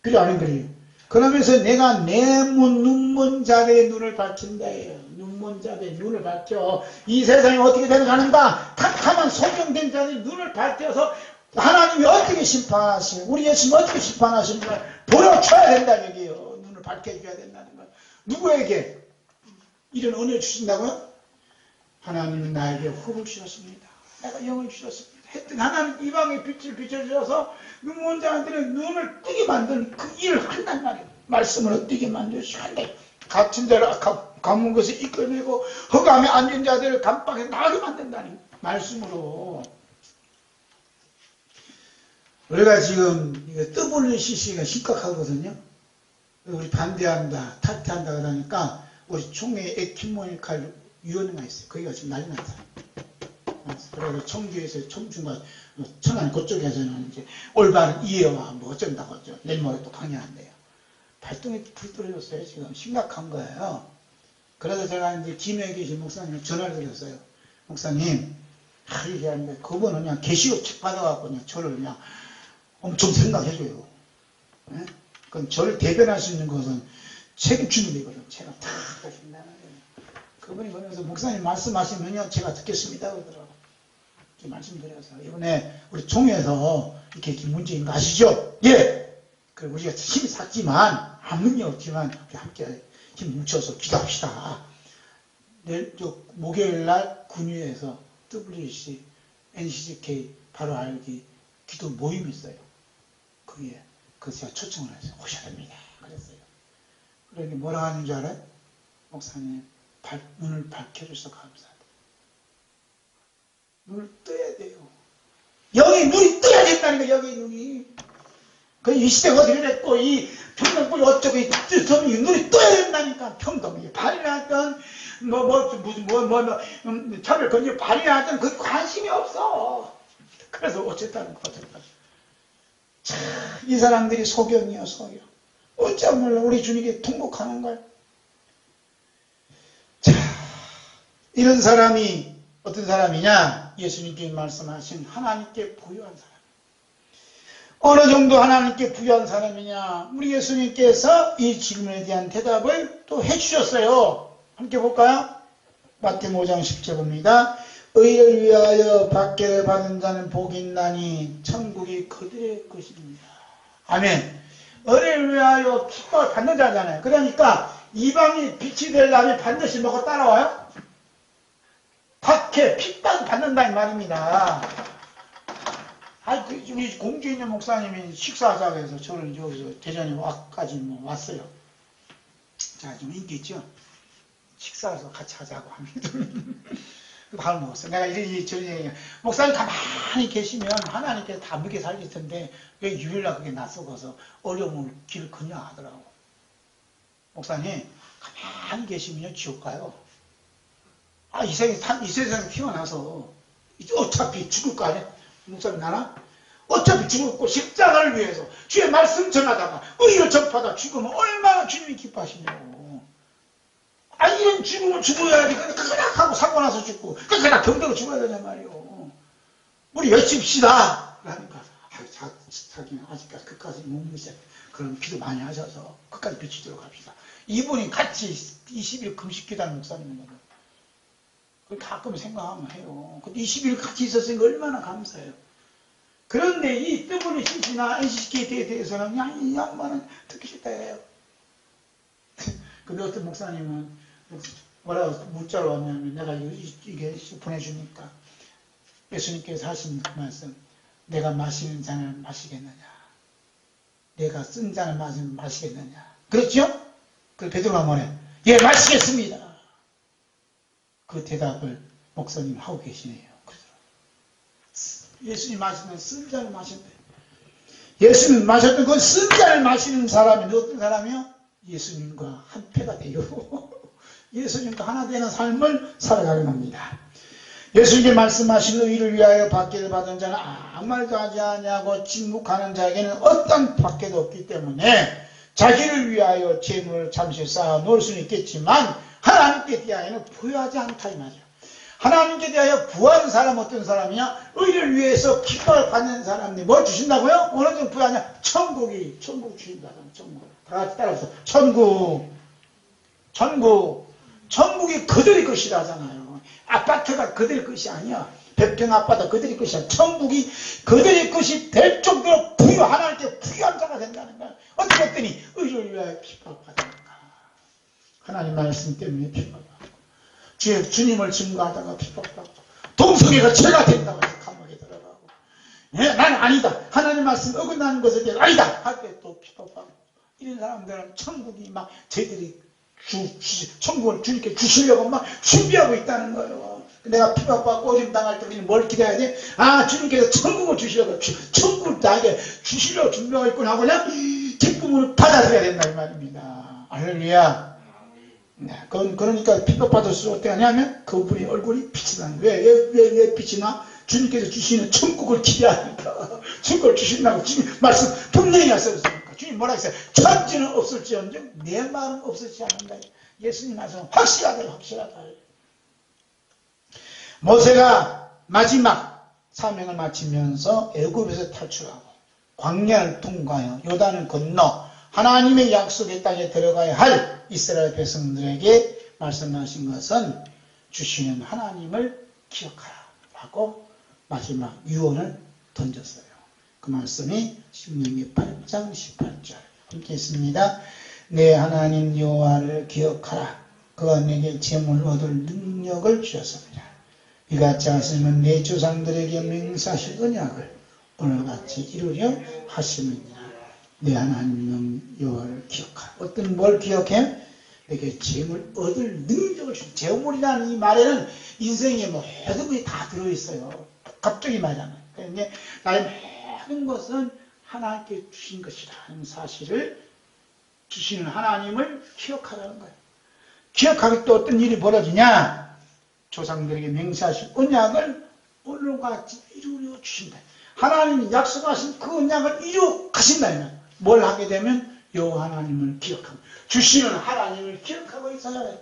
그래, 안 그래요? 그러면서 내가 눈먼 자들의 눈을 밝힌다예요. 눈먼 자들의 눈을 밝혀. 이 세상이 어떻게 되는가? 탁하면 소경된 자들의 눈을 밝혀서 하나님이 어떻게 심판하시고 우리 예수님이 어떻게 심판하시는가 보여줘야 된다는 얘기예요. 눈을 밝혀줘야 된다는 거예요. 누구에게 이런 은혜 주신다고요? 하나님은 나에게 호흡을 주셨습니다. 내가 영을 주셨습니다. 했더니 하나님 이방의 빛을 비춰주셔서 눈먼 자들의 눈을 뜨게 만드는 그 일을 한단 말이에요. 말씀으로 뜨게 만드시는데 갇힌 자를 감옥에서 이끌어내고 흑암에 앉은 자들을 감방에 나가게 만든다는 말씀으로. 우리가 지금 WCC가 심각하거든요. 우리 반대한다, 탈퇴한다 그러니까 우리 총회 에키모니칼 위원회가 있어요. 거기가 지금 난리 났어요. 그래서 청주에서 청주가 천안 그쪽에서는 이제 올바른 이해와 뭐 어쩐다고 하죠. 내일 모레 또 강연한대요. 발동이 불 떨어졌어요. 지금 심각한 거예요. 그래서 제가 이제 김해에 계신 목사님 전화를 드렸어요. 목사님, 얘기하는데 그분은 그냥 계시록 책 받아갖고 그냥 저를 그냥 엄청 생각해줘요. 네? 그럼 저를 대변할 수 있는 것은 책임지는 되거든요. 제가 다 하신다는 거예요. 그분이 그러면서 목사님 말씀하시면요 제가 듣겠습니다 그러더라고요. 이렇게 말씀드려서 이번에 우리 총회에서 이렇게 문제인 거 아시죠? 예! 그리고 우리가 힘이 삭지만 아무 문제 없지만 우리 함께 힘 뭉쳐서 기도합시다. 내일 목요일날 군위에서 WC, NCCK 바로 알기 기도 모임이 있어요. 그게 그래서 제가 초청을 해서 오셔야 됩니다. 그랬어요. 그러니 뭐라 하는 줄 알아요? 목사님 눈을 밝혀주셔서 감사하다. 눈을 떠야 돼요. 여기 눈이 떠야 된다는 거예요. 여기 눈이. 이 시대가 어떻게 됐고 이 평등불이 어쩌고 이 뜻없는 눈이 떠야 된다니까. 평등이 발이라든 차별 건지 발이라든 그 관심이 없어. 그래서 어쨌다는 거죠. 이 사람들이 소경이요 소경. 어쩌면 우리 주님께 통곡하는 거예요. 자, 이런 사람이 어떤 사람이냐? 예수님께 말씀하신 하나님께 부유한 사람. 어느 정도 하나님께 부유한 사람이냐? 우리 예수님께서 이 질문에 대한 대답을 또 해주셨어요. 함께 볼까요? 마태복음 5장 10절 봅니다. 의를 위하여 박해를 받은 자는 복이 있나니 천국이 그들의 것입니다. 아멘. 의를 위하여 축복을 받는 자잖아요. 그러니까 이방이 빛이 되려면 반드시 뭐가 따라와요? 박해, 핍박 받는다 이 말입니다. 우리 공주에 있는 목사님이 식사하자고 해서 저를 여기서 대전에 와까지 왔어요. 자, 좀 인기 있죠? 식사해서 같이 하자고 합니다. 밥을 먹었어. 내가 이리 저리 얘기해. 목사님 가만히 계시면 하나님께서 다 먹게 살릴 텐데 왜 유일하게 그게 낯서고서 어려움을 길을 건너 하더라고. 목사님 가만히 계시면요 지옥 가요. 이 세상에 태어나서 어차피 죽을 거 아니야? 목사님 나나? 어차피 죽었고 십자가를 위해서 주의 말씀 전하다가 의를 접하다 죽으면 얼마나 주님이 기뻐하시냐고. 이런 죽음을 죽어야지. 그냥 하고 사고 나서 죽고 그냥 병들어 죽어야 되냐 말이오. 우리 열심히 시다 그러니까 자기는 아직까지 끝까지 못 믿어. 그럼 기도 많이 하셔서 끝까지 비치도록 합시다. 이분이 같이 20일 금식기도하는 목사님이거든. 가끔 생각하면 해요. 20일 같이 있었으니까 얼마나 감사해요. 그런데 이 WCC나 NCCK에 대해서는 그냥 이 양반은 듣기 싫다 해요. 근데 어떤 목사님은 뭐라고 문자로 왔냐면 내가 이게 보내주니까 예수님께서 하신 그 말씀, 내가 마시는 잔을 마시겠느냐, 내가 쓴 잔을 마시겠느냐, 그렇죠? 그 베드로가 뭐래? 예, 마시겠습니다. 그 대답을 목사님 하고 계시네요. 예수님 마시는 쓴 잔을 마신대. 예수님 마셨던 그 쓴 잔을 마시는 사람이 어떤 사람이요? 예수님과 한패가 돼요. 예수님과 하나 되는 삶을 살아가는 겁니다. 예수님이 말씀하신 의를 위하여 받기를 받은 자는 아무 말도 하지 아니하고 침묵하는 자에게는 어떤 받기도 없기 때문에 자기를 위하여 재물을 잠시 쌓아 놓을 수는 있겠지만 하나님께 대하여는 부여하지 않다 이 말이야. 하나님께 대하여 부한 사람 어떤 사람이냐? 의를 위해서 기뻐를 받는 사람이 뭘 주신다고요? 어느 정도 부여하냐? 천국 주신다. 천국. 다 같이 따라서 천국이 그들의 것이라 하잖아요. 아파트가 그들의 것이 아니야. 100평 아파트 그들의 것이야. 천국이 그들의 것이 될 정도로 하나님께 부유한 자가 된다는 거야. 어떻게 했더니 의를 위하여 핍박받으니까. 하나님 말씀 때문에 핍박받고 주님을 증거하다가 핍박받고 동성애가 죄가 된다고 해서 감옥에 들어가고 나는 아니다. 하나님 말씀 어긋나는 것에 대해서 아니다. 할 때 또 핍박받고 이런 사람들은 천국이 막 저희들이 천국을 주님께 주시려고 막 준비하고 있다는 거예요. 내가 핍박받고 어려움 당할 때 우리는 뭘 기대해야 돼? 주님께서 천국을 주시려고 천국을 나에게 주시려고 준비하고 있구나 하고 그냥 기쁨을 받아들여야 된다 이 말입니다. 할렐루야. 네, 그러니까 핍박받을수록 어떻게 하냐면 그분의 얼굴이 빛이 나는 거예요. 왜 빛이 나? 주님께서 주시는 천국을 기대하니까 천국을 주신다고 주님 말씀 분명히 하셨으니까 주님 뭐라 했어요? 천지는 없을지언정 내 마음은 없을지 않는다. 예수님 말씀은 확실하다. 모세가 마지막 사명을 마치면서 애굽에서 탈출하고 광야를 통과하여 요단을 건너 하나님의 약속의 땅에 들어가야 할 이스라엘 백성들에게 말씀하신 것은 주시는 하나님을 기억하라 라고 마지막 유언을 던졌어요. 그 말씀이 신명기 8장 18절 함께 있습니다. 내 하나님 여호와를 기억하라. 그가 내게 재물 얻을 능력을 주셨습니다. 이같이 하시면 내 조상들에게 맹세하신 언약을 오늘같이 이루려 하시느니라. 내 하나님 여호와를 기억하라. 어떤 뭘 기억해? 내게 재물 얻을 능력을 주신 재물이라는 이 말에는 인생의 모든 것이 다 들어있어요. 갑자기 말하면. 그런데 나의 모든 것은 하나님께 주신 것이라는 사실을 주시는 하나님을 기억하라는 거예요. 기억하기 또 어떤 일이 벌어지냐? 조상들에게 맹세하신 언약을 오늘과 같이 이루려 주신다. 하나님이 약속하신 그 언약을 이루어 가신다. 뭘 하게 되면 여호와 하나님을 기억하고 주시는 하나님을 기억하고 있어야 해.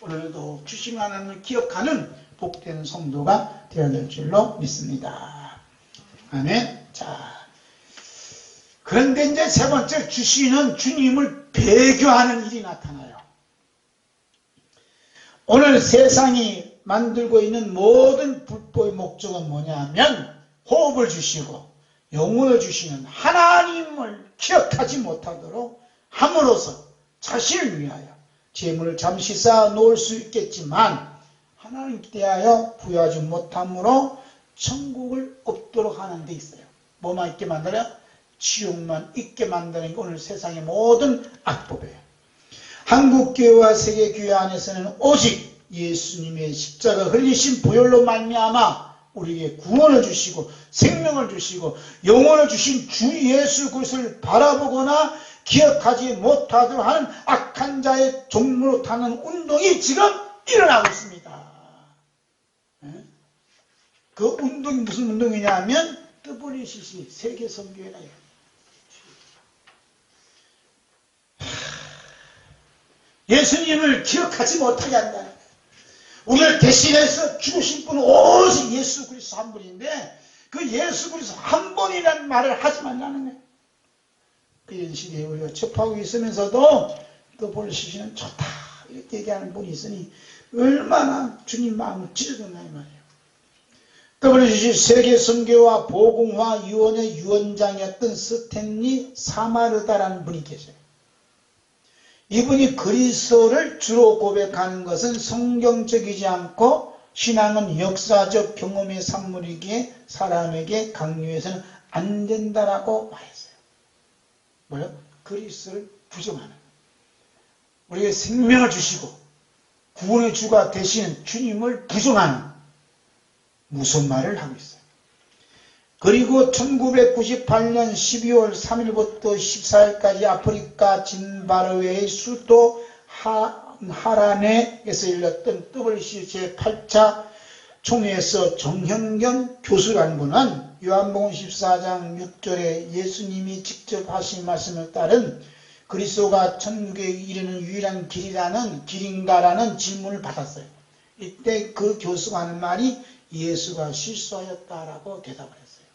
오늘도 주시는 하나님을 기억하는 복된 성도가 되어야 될 줄로 믿습니다. 아멘. 자, 그런데 이제 세 번째 주시는 주님을 배교하는 일이 나타나요. 오늘 세상이 만들고 있는 모든 불법의 목적은 뭐냐면 호흡을 주시고 영혼을 주시는 하나님을 기억하지 못하도록 함으로써 자신을 위하여 재물을 잠시 쌓아 놓을 수 있겠지만 하나님께 대하여 부여하지 못함으로 천국을 얻도록 하는 데 있어요. 뭐만 있게 만들어요? 지옥만 있게 만드는 게 오늘 세상의 모든 악법이에요. 한국교회와 세계교회 안에서는 오직 예수님의 십자가 흘리신 보혈로 말미암아 우리에게 구원을 주시고 생명을 주시고 영혼을 주신 주 예수 그리스도를 바라보거나 기억하지 못하도록 하는 악한 자의 종로로 타는 운동이 지금 일어나고 있습니다. 그 운동이 무슨 운동이냐 하면 WCC 세계선교회라요. 예수님을 기억하지 못하게 한다. 우리를 대신해서 죽으신 분은 오직 예수 그리스도 한 분인데 그 예수 그리스도 한 분이라는 말을 하지 말라는 거예요. 이런 시대에 우리가 접하고 있으면서도 WCC는 좋다 이렇게 얘기하는 분이 있으니 얼마나 주님 마음을 찢어졌나 이 말이에요. WCC 세계선교와 보공화위원회 위원장이었던 스탠리 사마르다라는 분이 계세요. 이분이 그리스도를 주로 고백하는 것은 성경적이지 않고 신앙은 역사적 경험의 산물이기에 사람에게 강요해서는 안 된다라고 말했어요. 뭐요? 그리스도를 부정하는 우리에게 생명을 주시고 구원의 주가 되신 주님을 부정하는 무슨 말을 하고 있어요. 그리고 1998년 12월 3일부터 14일까지 아프리카 짐바브웨의 수도 하라네에서 열렸던 WCC 제8차 총회에서 정형견 교수라는 분은 요한복음 14장 6절에 예수님이 직접 하신 말씀을 따른 그리스도가 천국에 이르는 유일한 길인가라는 질문을 받았어요. 이때 그 교수가 하는 말이 예수가 실수하였다라고 대답을 했어요.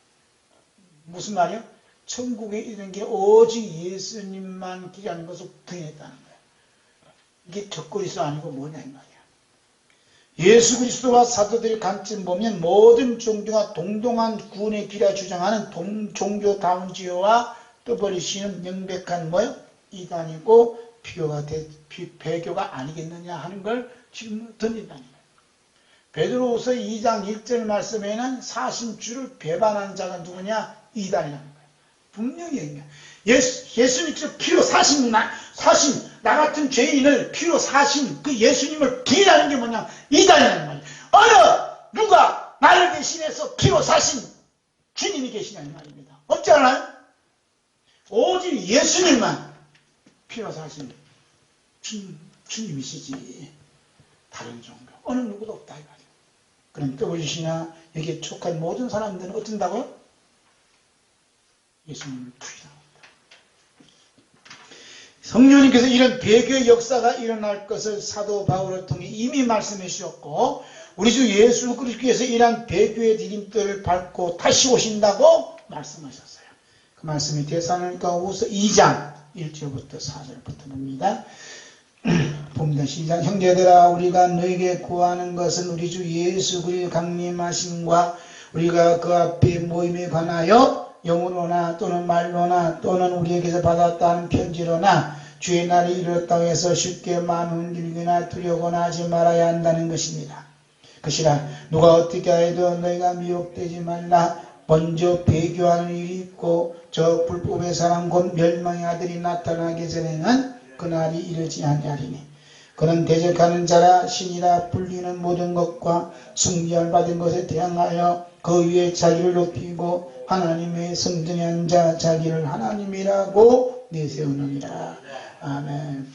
무슨 말이요? 천국에 이르는 게 오직 예수님만 길이라는 것을 부인했다는 거예요. 이게 적그리스도 아니고 뭐냐 이 말이야. 예수 그리스도와 사도들의 관점 보면 모든 종교가 동등한 구원의 길이라 주장하는 종교다운지어와 WCC는 명백한 뭐요? 이단이고 배교가 아니겠느냐 하는 걸 지금 던진다는 거예요. 베드로후서 2장 1절 말씀에는 사신주를 배반한 자가 누구냐? 이단이라는 거예요. 분명히 얘기해요. 예수님께서 피로 사신 나 같은 죄인을 피로 사신 그 예수님을 부인하는 게 뭐냐? 이단이라는 말이에요. 누가 나를 대신해서 피로 사신 주님이 계시냐는 말입니다. 없지 않아요? 오직 예수님만 피로 사신 주님이시지 다른 종교 어느 누구도 없다 이 말이에요. 그럼 WCC나 여기에 속한 모든 사람들은 어떤다고요? 예수님을 부인합니다. 성령님께서 이런 배교의 역사가 일어날 것을 사도 바울을 통해 이미 말씀해 주셨고 우리 주 예수 그리스도께서 이러한 배교의 디딤돌을 밟고 다시 오신다고 말씀하셨어요. 그 말씀이 데살로니가후서 2장 1절부터 4절부터 봅니다. 봅니다. 시작. 형제들아 우리가 너에게 구하는 것은 우리 주 예수 그리스도의 강림하심과 우리가 그 앞에 모임에 관하여 영으로나 또는 말로나 또는 우리에게서 받았다는 편지로나 주의 날이 이르렀다고 해서 쉽게 마음 흔들거나 두려워나 하지 말아야 한다는 것입니다. 그것이라 누가 어떻게 하여도 너희가 미혹되지 말라. 먼저 배교하는 일이 있고 저 불법의 사람 곧 멸망의 아들이 나타나기 전에는 그날이 이르지 아니하리니 그는 대적하는 자라 신이라 불리는 모든 것과 숭배를 받은 것에 대항하여 그 위에 자기를 높이고 하나님의 성전에 앉아 자기를 하나님이라고 내세우느니라. 아멘.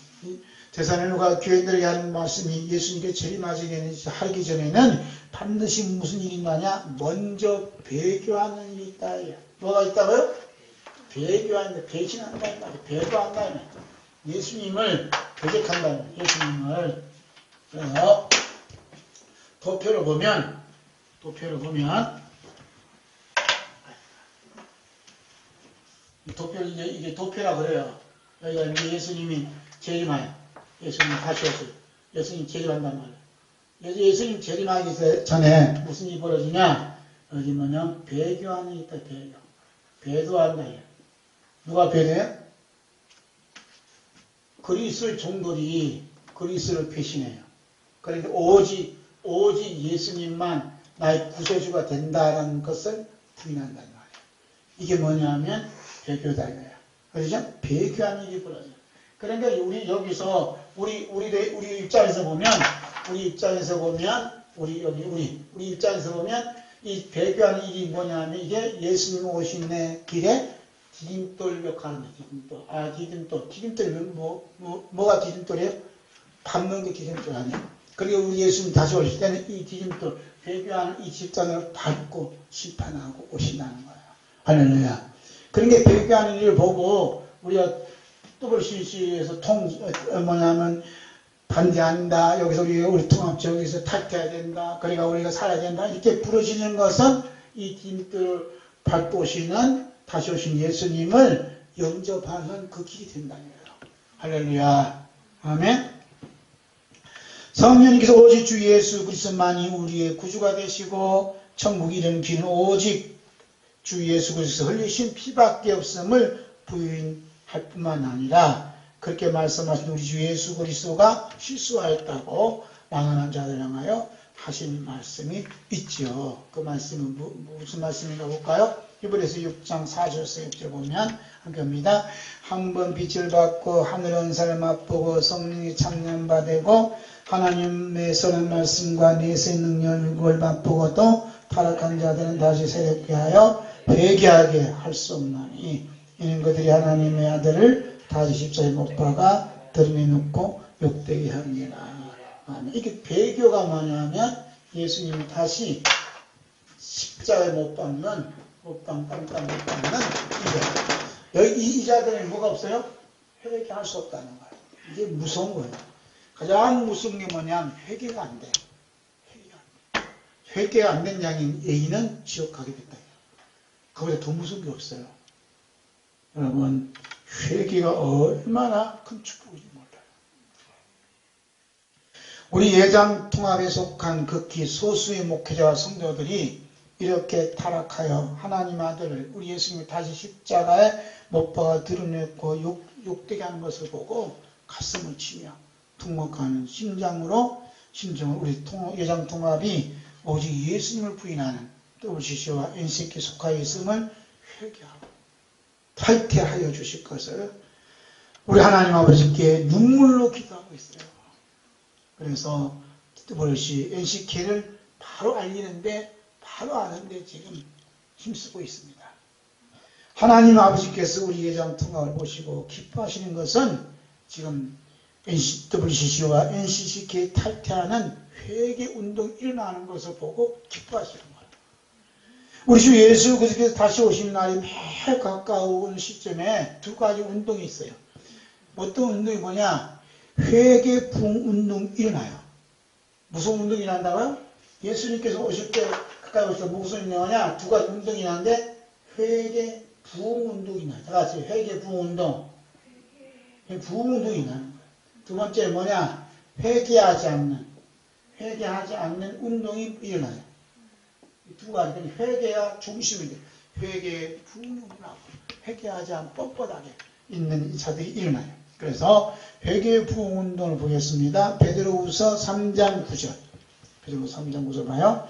데살로니가 교회들에게 하는 말씀이 예수님께 재림하기 전에는 반드시 무슨 일이 있느냐? 먼저 배교하는 일이 있다. 뭐가 있다고요? 배교하는데 배신한다 이 말이에요. 배교한다 이 말이에요. 예수님을 대적한다 이 말이에요. 예수님을. 그래서 도표를 보면 이게 도표라 그래요. 여기가 이제 예수님이 재림하여 예수님 다시 오세요. 예수님 재림한단 말이에요. 예수님 재림하기 전에 무슨 일이 벌어지냐? 여기 뭐냐? 배교하는 게 있다. 배도한다. 누가 배도해요? 그리스도의 종들이 그리스도를 배신해요. 그러니까 오직 예수님만 나의 구세주가 된다는 것을 부인한다는 말이에요. 이게 뭐냐면 배교다 이거야. 그렇죠? 배교하는 일이 벌어져요. 그러니까 우리 여기서 우리 입장에서 보면 우리 입장에서 보면 이 배교하는 일이 뭐냐면 이게 예수님 오신 길에 디딤돌 역할을 합니다. 디딤돌. 디딤돌이 뭐가 디딤돌이에요? 밟는 게 디딤돌 아니에요. 그리고 우리 예수님 다시 오실 때는 이 디딤돌, 배교하는 이 집단을 밟고 심판하고 오신다는 거예요. 할렐루야. 그러니까 배교하는 일을 보고 우리가 WCC에서 뭐냐면 반대한다. 여기서 우리 통합적에서 탈퇴해야 된다. 그러니까 우리가 살아야 된다. 이렇게 부르시는 것은 이 디딤돌을 밟고 오시는 다시 오신 예수님을 영접하는 그 길이 된다는 거예요. 할렐루야. 아멘. 성령님께서 오직 주 예수 그리스도만이 우리의 구주가 되시고 천국이 이르는 길은 오직 주 예수 그리스도 흘리신 피밖에 없음을 부인할 뿐만 아니라 그렇게 말씀하신 우리 주 예수 그리스도가 실수하였다고 망언한 자들 향하여 하신 말씀이 있죠. 그 말씀은 무슨 말씀인가 볼까요? 히브리서 6장 4절에서 6절 보면 함께합니다. 한번 빛을 받고 하늘 은사를 맛보고 성령이 참념받고 하나님의 선한 말씀과 내세 능력을 맛보고도 타락한 자들은 다시 새롭게 하여 회개하게 할 수 없나니 이는 그들이 하나님의 아들을 다시 십자가에 못 박아 드러내놓고 욕되게 합니다. 이게 배교가 뭐냐면 예수님이 다시 십자가에 못 박는 이 자들은 뭐가 없어요? 회개할 수 없다는 거예요. 이게 무서운 거예요. 가장 무서운 게 뭐냐면 회개가 안 돼. 회개가 안 된 양인은 지옥 가게 된다. 그보다 더 무서운 게 없어요. 여러분, 회개가 얼마나 큰 축복인지 몰라요. 우리 예장 통합에 속한 극히 소수의 목회자와 성도들이 이렇게 타락하여 하나님 아들을 우리 예수님이 다시 십자가에 못 박아 드러냈고 욕되게 하는 것을 보고 가슴을 치며 통곡하는 심정으로 우리 예장 통합이 오직 예수님을 부인하는 WCC와 NCK 속하여 있음을 회개하고 탈퇴하여 주실 것을 우리 하나님 아버지께 눈물로 기도하고 있어요. 그래서 WCC, NCK를 바로 알리는데 바로 아는데 지금 힘쓰고 있습니다. 하나님 아버지께서 우리 예장 통합을 보시고 기뻐하시는 것은 지금 WCC와 NCCK 탈퇴하는 회개 운동이 일어나는 것을 보고 기뻐하시는 거예요. 우리 주 예수 그리스도께서 다시 오신 날이 매일 가까운 시점에 두 가지 운동이 있어요. 어떤 운동이 뭐냐? 회개 부흥 운동이 일어나요. 무슨 운동이 일어난다고요? 예수님께서 오실 때 가까이 오실 때 무슨 운동이 일어나냐? 두 가지 운동이 일어나는데 회개 부흥 운동이 일어나요. 다 같이 회개 부흥 운동. 부흥 운동이 일어나는 거예요. 두 번째 뭐냐? 회개하지 않는 운동이 일어나요. 두 가지. 회개가 중심이 돼요. 회개의 부흥운동하고 회개하지 않고 뻣뻣하게 있는 자들이 일어나요. 그래서 회개의 부흥운동을 보겠습니다. 베드로후서 3장 9절. 베드로후서 3장 9절 봐요.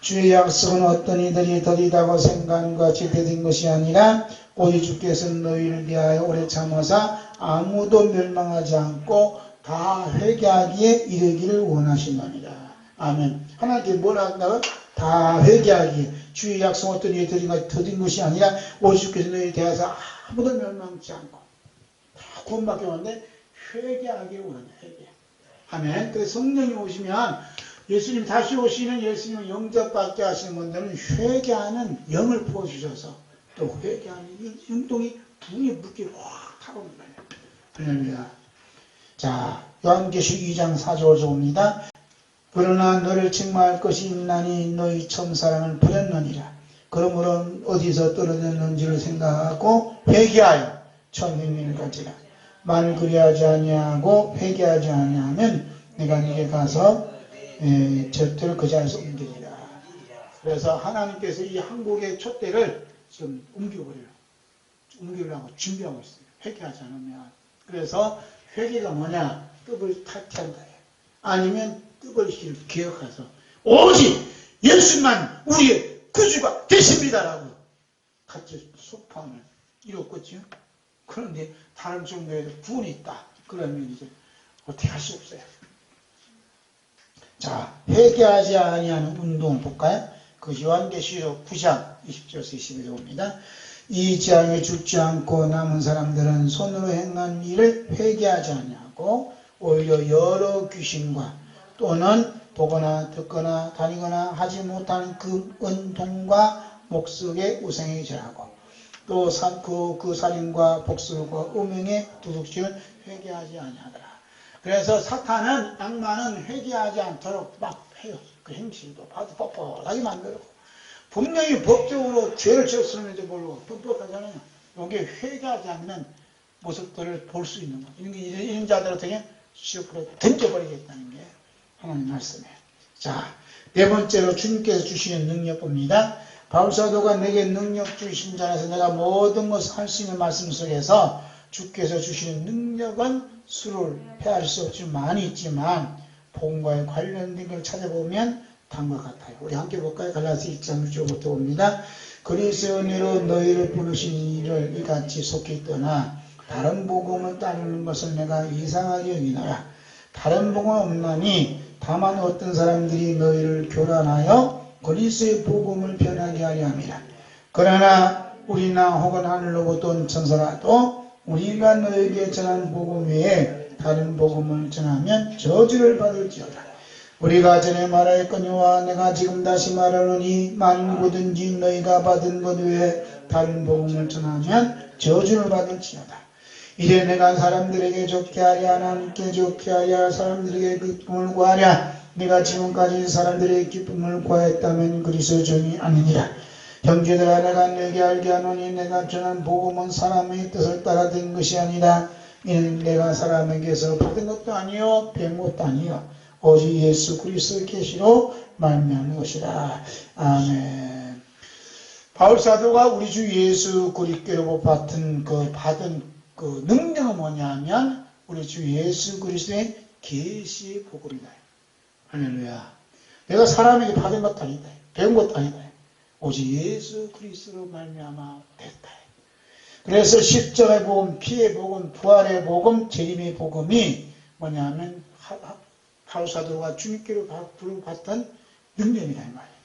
주의 약속은 어떤 이들이 더디다고 생각한 것이 되된 것이 아니라 오직 주께서 너희를 위하여 오래 참으사 아무도 멸망하지 않고 다 회개하기에 이르기를 원하신다니라. 아멘. 하나님께 뭐라 한다고요? 다 회개하기에 주의 약속 어떤 이들이 더딘 것이 아니라 오직 주께서 너희를 대하여서 아무도 멸망하지 않고 다 구원받게 왔는데 회개하기에 원한다. 회개. 아멘. 그래서 성령이 오시면 예수님 다시 오시는 예수님을 영접받게 하시는 분들은 회개하는 영을 부어주셔서 또 회개하는 운동이 부흥의 물기를 확 타고 오는 거예요. 할렐루야. 자, 요한계시록 2장 4절 옵니다. 그러나 너를 책망할 것이 있나니 너희 처음 사랑을 버렸느니라. 그러므로 어디서 떨어졌는지를 생각하고 회개하여 처음 행위를 가지라. 만일 그리하지 아니하고 회개하지 아니하면 내가 네게 가서 젖들을 그 자리에서 옮기리라. 그래서 하나님께서 이 한국의 촛대를 지금 옮기려고 준비하고 있어요. 회개하지 않으면. 그래서 회개가 뭐냐? 뜻을 탈퇴한다. 아니면 뜻을 기억해서 오직 예수만 우리의 구주가 되십니다라고 같이 소판을 이뤘겠죠. 그런데 다른 종교에도 구원이 있다. 그러면 이제 어떻게 할 수 없어요. 자, 회개하지 아니하는 운동을 볼까요? 그 요한계시록 9장 20절에서 21절입니다. 이 지향에 죽지 않고 남은 사람들은 손으로 행한 일을 회개하지 아니하고 오히려 여러 귀신과 또는 보거나 듣거나 다니거나 하지 못하는 그 은동과 목석의 우상에 절하고 또 그 살인과 복술과 음행의 도둑질을 회개하지 아니하더라. 그래서 사탄은, 악마는 회개하지 않도록 막 해요. 그 행실도 아주 뻣뻣하게 만들고 분명히 법적으로 죄를 지었으면서 모르고 뻣뻣하잖아요. 여기에 회개하지 않는 모습들을 볼 수 있는 거예요. 이런 자들을 어떻게 시ופ으로 던져버리겠다는 게 하나님 말씀이에요. 자, 네 번째로 주님께서 주시는 능력 봅니다. 바울사도가 내게 능력 주신 자라서 내가 모든 것을 할 수 있는 말씀 속에서 주께서 주시는 능력은 수를 패할 수 없이 많이 있지만 복음과의 관련된 걸 찾아보면 다음과 같아요. 우리 함께 볼까요? 갈라디아 1장 6절부터 봅니다. 그리스도의 은혜로 너희를 부르신 이를 이같이 속히 떠나 다른 복음을 따르는 것을 내가 이상하게 여기노라. 다른 복음은 없나니 다만 어떤 사람들이 너희를 교란하여 그리스도의 복음을 변하게 하려 함이라. 그러나 우리나 혹은 하늘로부터 온 천사라도 우리가 너에게 전한 복음 외에 다른 복음을 전하면 저주를 받을지어다. 우리가 전에 말하였거니와 내가 지금 다시 말하노니 만구든지 너희가 받은 것 외에 다른 복음을 전하면 저주를 받을지어다. 이제 내가 사람들에게 좋게 하랴 하나님께 좋게 하랴 사람들에게 기쁨을 구하랴 내가 지금까지 사람들의 기쁨을 구하였다면 그리스도 종이 아니니라. 형제들아 내가 너에게 알게 하노니 내가 전한 복음은 사람의 뜻을 따라 된 것이 아니라 이는 내가 사람에게서 받은 것도 아니요 배운 것도 아니요 오직 예수 그리스도의 계시로 말미암은 것이라. 아멘. 바울사도가 우리 주 예수 그리스도로 받은 그 능력은 뭐냐면 우리 주 예수 그리스도의 계시의 복음이다. 할렐루야. 내가 사람에게 받은 것도 아니다. 배운 것도 아니다. 오직 예수 그리스도로 말미암아 됐다. 그래서 십자가의 복음, 피의 복음, 부활의 복음, 재림의 복음이 뭐냐면 바울사도가 주님께로 부름받던 능력이다 이 말이에요.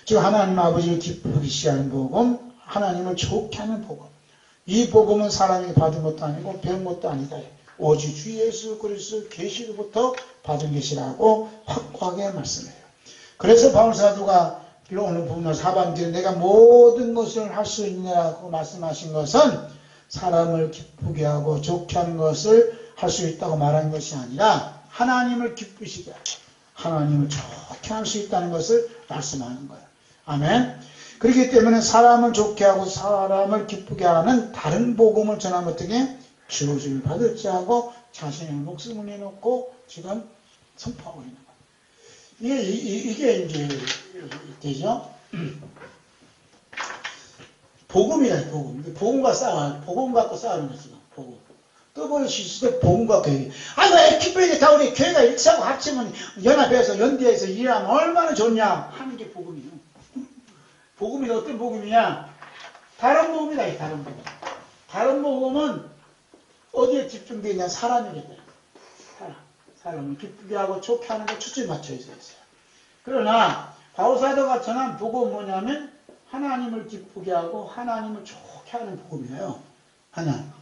즉 하나님 아버지를 기쁘게 시하는 복음, 하나님을 좋게 하는 복음. 이 복음은 사람이 받은 것도 아니고 배운 것도 아니다. 오직 주 예수 그리스도 계시로부터 받은 것이라고 확고하게 말씀해요. 그래서 바울사도가 비록 오늘 부분을 하반기에 내가 모든 것을 할 수 있느라고 말씀하신 것은 사람을 기쁘게 하고 좋게 하는 것을 할 수 있다고 말한 것이 아니라 하나님을 기쁘시게 하고 하나님을 좋게 할 수 있다는 것을 말씀하는 거예요. 아멘. 그렇기 때문에 사람을 좋게 하고 사람을 기쁘게 하는 다른 복음을 전하면 어떻게 저주를 받을지 하고 자신의 목숨을 내놓고 지금 선포하고 있는 거예요. 이게 이제 되죠. 복음이다. 복음 갖고 싸우는 거지. 복음. 떠버릴 수 있을 때 복음과 교회. 왜 기쁘게 다 우리 교회가 일치하고 합치면 연합해서 연대해서 일하면 얼마나 좋냐 하는 게 복음이에요. 복음이 어떤 복음이냐? 다른 복음이다. 다른 복음. 다른 복음은 어디에 집중되어 있냐? 사람에게. 사람을 기쁘게 하고 좋게 하는 게 초점이 맞춰 있어요. 그러나 바울사도가 전한 복음은 뭐냐면 하나님을 기쁘게 하고 하나님을 좋게 하는 복음이에요.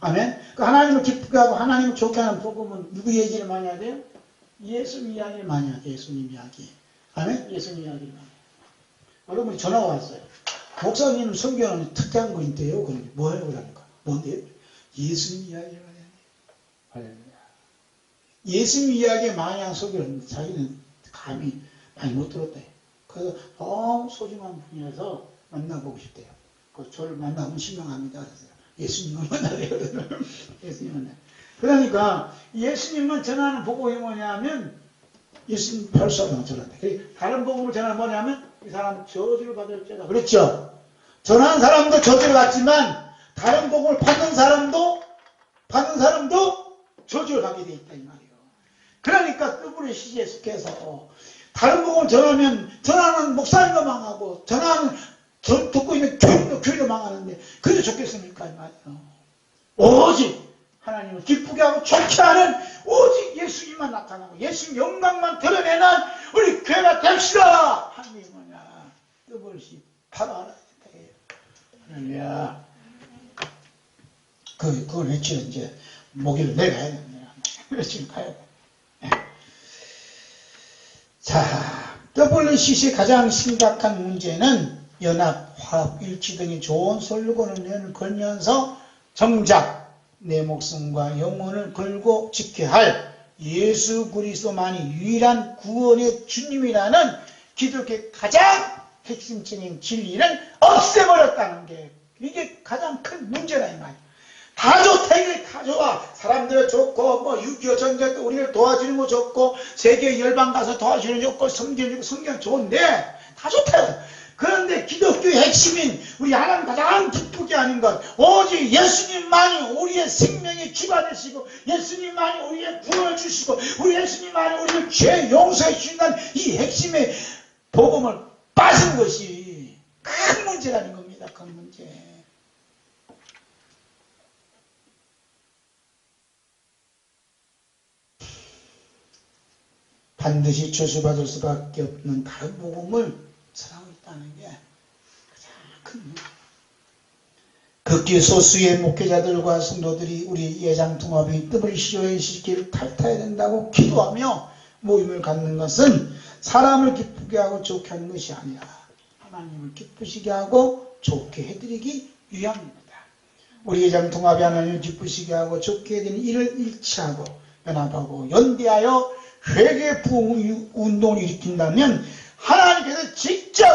아멘. 그 하나님을 기쁘게 하고 하나님을 좋게 하는 복음은 누구 얘기를 많이 해야 돼요? 예수님 이야기를 많이 하죠. 예수님 이야기. 아멘. 예수님 이야기를 많이 해요. 여러분이 전화가 왔어요. 목사님 성경은 특이한 거 있대요. 그러니 뭐예요? 그러니까 뭔데요? 예수님 이야기를 많이 해요. 할렐루야. 예수님 이야기에 많이 한 소리를 자기는 감히 많이 못 들었대요. 그래서 너무 소중한 분이어서 만나보고 싶대요. 그 저를 만나면 신명합니다. 그래서 예수님을 만나래요. 예수님을 만나. 그러니까 예수님만 전하는 복음이 뭐냐면 예수님 별사도가 전한다. 다른 복음을 전하는 뭐냐면 이 사람은 저주를 받을 자다. 그렇죠? 전하는 사람도 저주를 받지만 다른 복음을 받는 사람도 저주를 받게 돼 있다 이 말이에요. 그러니까 끝부의 시기에 속해서 다른 복음을 전하는 목사님도 망하고 듣고 있는 교회도 망하는데 그래도 좋겠습니까 이 말이에요. 오직 하나님을 기쁘게 하고 좋게 하는 오직 예수님만 나타나고 예수님 영광만 드러내는 우리 교회가 됩시다. 하는 게 뭐냐? 뜻없이 바로 알아야 된다. 할렐루야. 그걸 외치러 이제 목요일 내려가야 됩니다. 외치러 가야 돼. 자, WCC의 가장 심각한 문제는 연합, 화합, 일치 등의 좋은 슬로건을 걸면서 정작 내 목숨과 영혼을 걸고 지켜야 할 예수 그리스도만이 유일한 구원의 주님이라는 기독교의 가장 핵심적인 진리를 없애버렸다는 게 이게 가장 큰 문제라 이 말이에요. 다 좋다, 이게 다 좋아. 사람들 좋고, 6.25 전쟁 때 우리를 도와주는 거 좋고, 세계 열방 가서 도와주는 거 좋고, 성경 좋은데, 다 좋다. 그런데 기독교의 핵심인 우리 하나님 가장 기쁘게 하는 것, 오직 예수님만이 우리의 생명의 주가 되시고, 예수님만이 우리의 구원을 주시고, 우리 예수님만이 우리를 죄 용서해 주신다는 이 핵심의 복음을 빠진 것이 큰 문제라는 겁니다. 큰 문제. 반드시 저주받을 수밖에 없는 다른 복음을 전하고 있다는 게 가장 큰 문제입니다. 극히 소수의 목회자들과 성도들이 우리 예장통합의 WCC의 시기를 탈타해야 된다고 기도하며 모임을 갖는 것은 사람을 기쁘게 하고 좋게 하는 것이 아니라 하나님을 기쁘시게 하고 좋게 해드리기 위함입니다. 우리 예장통합이 하나님을 기쁘시게 하고 좋게 해드리는 이를 일치하고 연합하고 연대하여 회개 부흥 운동을 일으킨다면 하나님께서 직접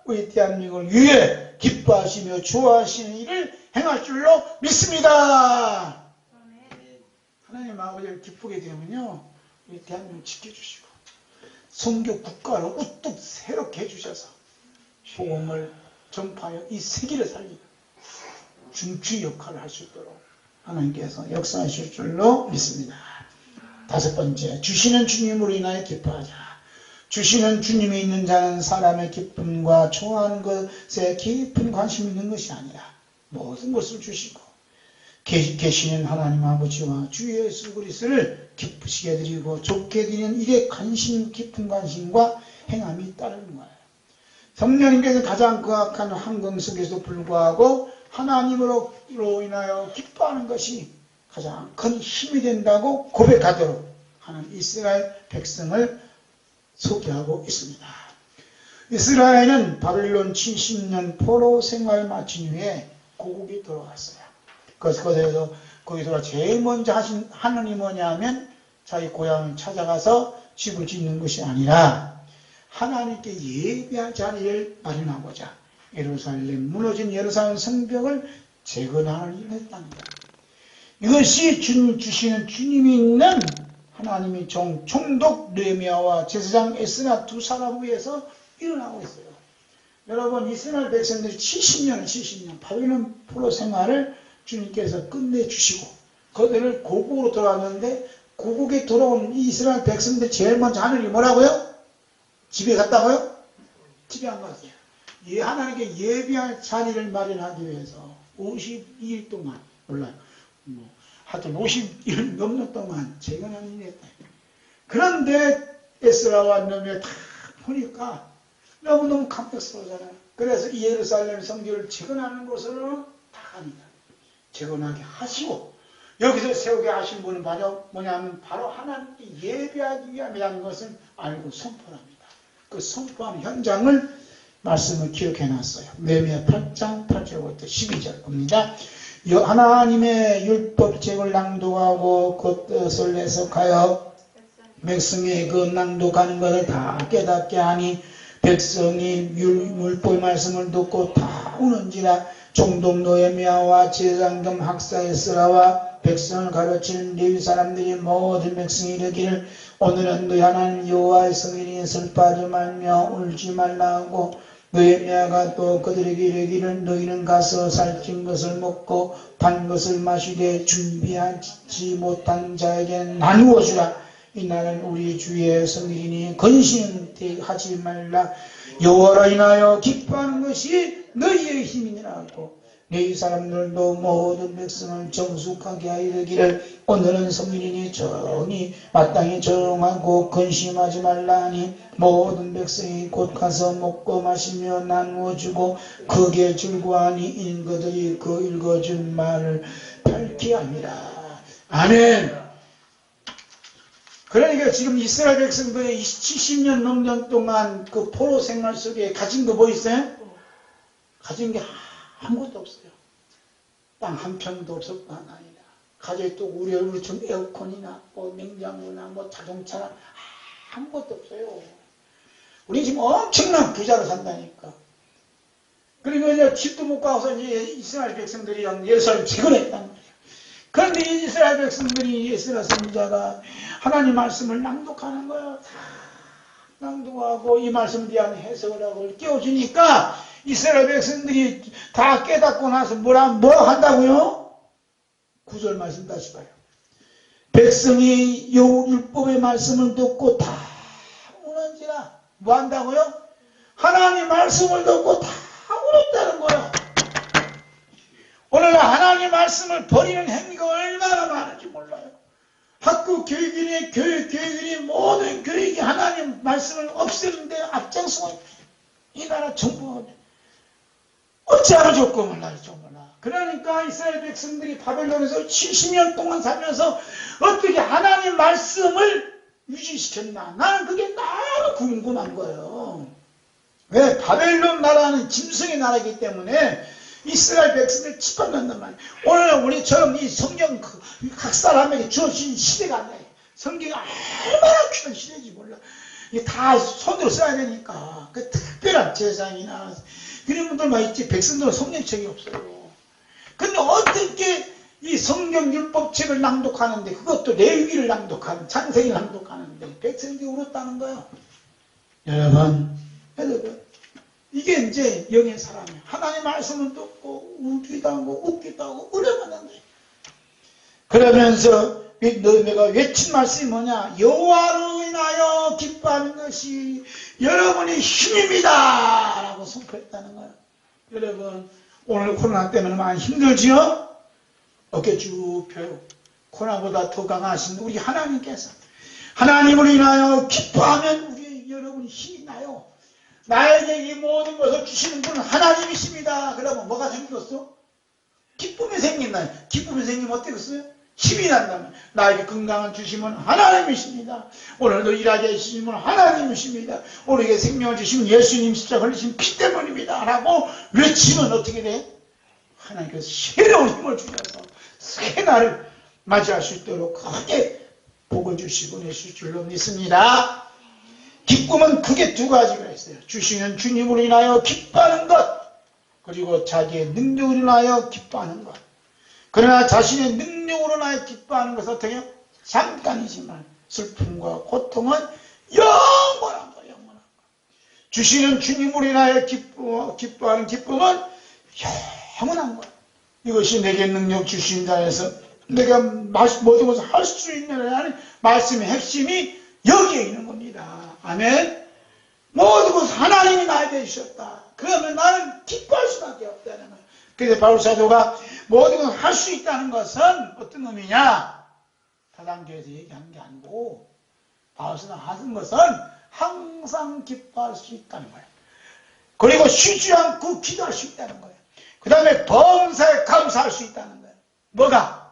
우리 대한민국을 위해 기뻐하시며 좋아하시는 일을 행할 줄로 믿습니다. 하나님 아버지를 기쁘게 되면요 우리 대한민국을 지켜주시고 선교 국가를 우뚝 새롭게 해주셔서 복음을 전파하여 이 세계를 살리는 중추 역할을 할 수 있도록 하나님께서 역사하실 줄로 믿습니다. 다섯 번째, 주시는 주님으로 인하여 기뻐하자. 주시는 주님이 있는 자는 사람의 기쁨과 좋아하는 것에 깊은 관심이 있는 것이 아니라 모든 것을 주시고 계시는 하나님 아버지와 주 예수 그리스도를 기쁘시게 해드리고 좋게 해드리는 일에 깊은 관심과 행함이 따르는 거예요. 성령님께서 가장 거악한 환경 속에서도 불구하고 하나님으로 인하여 기뻐하는 것이 가장 큰 힘이 된다고 고백하도록 하는 이스라엘 백성을 소개하고 있습니다. 이스라엘은 바벨론 70년 포로 생활 마친 후에 고국에 돌아갔어요. 거기서 제일 먼저 하는 일이 뭐냐면 자기 고향을 찾아가서 집을 짓는 것이 아니라 하나님께 예배할 자리를 마련하고자 무너진 예루살렘 성벽을 재건하는 일을 했다는 거예요. 이것이 주시는 주님이 있는 하나님의 총독 느헤미야와 제사장 에스라 두 사람을 위해서 일어나고 있어요. 여러분 이스라엘 백성들이 70년 바벨론 포로 생활을 주님께서 끝내주시고 그들을 고국으로 돌아왔는데 고국에 돌아온 이스라엘 백성들 제일 먼저 하는 일이 뭐라고요? 집에 갔다고요? 집에 안 갔어요. 하나님께 예배할 자리를 마련하기 위해서 52일 동안 몰라요. 하여튼 50일 넘는 동안 재건하는 일이 했다. 그런데 에스라와 느헤미야 다 보니까 너무너무 감격스러워잖아요. 그래서 이 예루살렘 성전을 재건하는 곳으로 다 갑니다. 재건하게 하시고 여기서 세우게 하신 분은 바로 뭐냐면 바로 하나님께 예배하기 위함이라는 것을 알고 선포합니다. 그 선포하는 현장을 말씀을 기억해놨어요. 느헤미야 8장 8절부터 12절 봅니다. 하나님의 율법책을 낭독하고 그 뜻을 해석하여 백성이 그 낭독하는 것을 다 깨닫게 하니 백성이 율법 말씀을 듣고 다 우는지라. 총독 느헤미야와 제사장 겸 학사 에스라와 백성을 가르치는 레위 사람들이 모든 백성이 이르기를 오늘은 너희 하나님 여호와의 성일이 슬퍼하지 말며 울지 말라 하고 느헤미야가 또 그들에게 이르기를 너희는 가서 살찐 것을 먹고 단 것을 마시되 준비하지 못한 자에게 나누어 주라. 이날은 우리 주의 성일이니 근심하지 말라. 여호와로 인하여 기뻐하는 것이 너희의 힘이니라 하고 너희 사람들도 모든 백성을 정숙하게 하여 이르기를 오늘은 성일이니 정히 마땅히 정하고 근심하지 말라 하니 모든 백성이 곧 가서 먹고 마시며 나누어 주고 크게 즐거워하니 인거들이 그 읽어준 말을 밝히 합니다. 아멘. 그러니까 지금 이스라엘 백성들이 70년 넘는 동안 그 포로 생활 속에 가진 거 뭐 있어요? 가진 게 아무것도 없어요. 땅 한 평도 없었고 아니라 가정에 또 우리 얼굴처럼 에어컨이나 뭐 냉장고나 뭐 자동차나 아무것도 없어요. 우리 지금 엄청난 부자로 산다니까. 그리고 이제 집도 못 가서 이제 이스라엘 백성들이 예루살렘 재건했단 말이에요. 그런데 이스라엘 백성들이 예수라 선지자가 하나님 말씀을 낭독하는 거예요. 다 낭독하고 이 말씀에 대한 해석을 하고 깨워주니까 이스라엘 백성들이 다 깨닫고 나서 뭐 한다고요? 9절 말씀 다시 봐요. 백성이 율법의 말씀을 듣고 다 우는지라 뭐 한다고요? 하나님 말씀을 듣고 다 울었다는 거예요. 오늘 하나님 말씀을 버리는 행위가 얼마나 많은지 몰라요. 학교 교육이니 교육이니 모든 교육이 하나님 말씀을 없애는데 앞장서고 이 나라 정부가 어찌하면 좋고 몰라요. 몰라. 그러니까 이스라엘 백성들이 바벨론에서 70년 동안 살면서 어떻게 하나님 말씀을 유지시켰나. 나는 그게 너무 궁금한 거예요. 왜? 바벨론 나라는 짐승의 나라이기 때문에 이스라엘 백성들 짓밟는단 말이에요. 오늘 우리처럼 이 성경 각 사람에게 주어진 시대가 아니에요. 성경이 얼마나 귀한 시대인지 몰라. 이게 다 손으로 써야 되니까. 그 특별한 제사이나 그런 분들만 있지 백성들은 성경책이 없어요. 근데 어떻게 이 성경 율법책을 낭독하는데 그것도 레위기를 낭독하는 창세기를 낭독하는데 백성들이 울었다는 거예요. 여러분 이게 이제 영의 사람이에요. 하나님 말씀은 듣고 울기도 하고 웃기도 하고 울어가는 거예요. 그러면서 내가 외친 말씀이 뭐냐? 여호와로 인하여 기뻐하는 것이 여러분의 힘입니다 라고 선포했다는 거예요. 여러분 오늘 코로나 때문에 많이 힘들지요? 어깨 쭉 펴요. 코로나보다 더 강하신 우리 하나님께서 하나님으로 인하여 기뻐하면 우리 여러분 힘이 나요. 나에게 이 모든 것을 주시는 분은 하나님이십니다. 그러면 뭐가 생겼어? 기쁨이 생긴다. 기쁨이 생기면 어떻겠어요? 힘이 난다면 나에게 건강을 주시면 하나님이십니다. 오늘도 일하게 해주시는 분은 하나님이십니다. 우리에게 생명을 주시면 예수님 십자가 흘리신 피 때문입니다 라고 외치면 어떻게 돼? 하나님께서 새로운 힘을 주셔서 새 날을 맞이할 수 있도록 크게 복을 주시고 내실 줄로 믿습니다. 기쁨은 크게 두 가지가 있어요. 주시는 주님으로 인하여 기뻐하는 것, 그리고 자기의 능력으로 인하여 기뻐하는 것. 그러나 자신의 능력으로 인하여 기뻐하는 것은 어떻게 해요? 잠깐이지만 슬픔과 고통은 영원한 거예요. 영원한 거. 주시는 주님으로 인하여 기뻐하는 기쁨은 영원한 거예요. 이것이 내게 능력 주신 자에서 내가 모든 것을 할 수 있는 말씀의 핵심이 여기에 있는 겁니다. 아멘. 모든 것을 하나님이 나에게 주셨다. 그러면 나는 기뻐할 수밖에 없다는 거예요. 그래서 바울 사도가 모든 것을 할 수 있다는 것은 어떤 의미냐? 다단계에서 얘기한 게 아니고 바울 사도가 하는 것은 항상 기뻐할 수 있다는 거예요. 그리고 쉬지 않고 기도할 수 있다는 거예요. 그 다음에 범사에 감사할 수 있다는 거예요. 뭐가?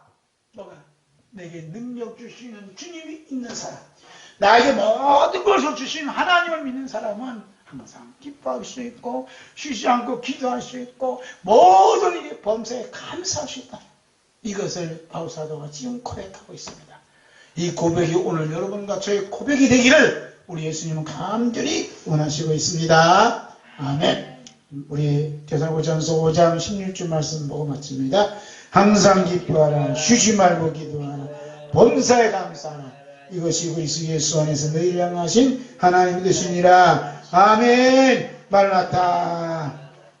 내게 능력 주시는 주님이 있는 사람, 나에게 모든 것을 주신 하나님을 믿는 사람은 항상 기뻐할 수 있고 쉬지 않고 기도할 수 있고 모든 일이 범사에 감사할 수 있다. 이것을 바울 사도가 지금 고백하고 있습니다. 이 고백이 오늘 여러분과 저의 고백이 되기를 우리 예수님은 간절히 원하시고 있습니다. 아멘. 우리 데살로니가전서 5장 16절 말씀 보고 마칩니다. 항상 기뻐하라, 쉬지 말고 기도하라, 범사에 감사하라. 이것이 그리스도 예수 안에서 너희를 향하신 하나님의 뜻이니라. 아멘. 마라나타.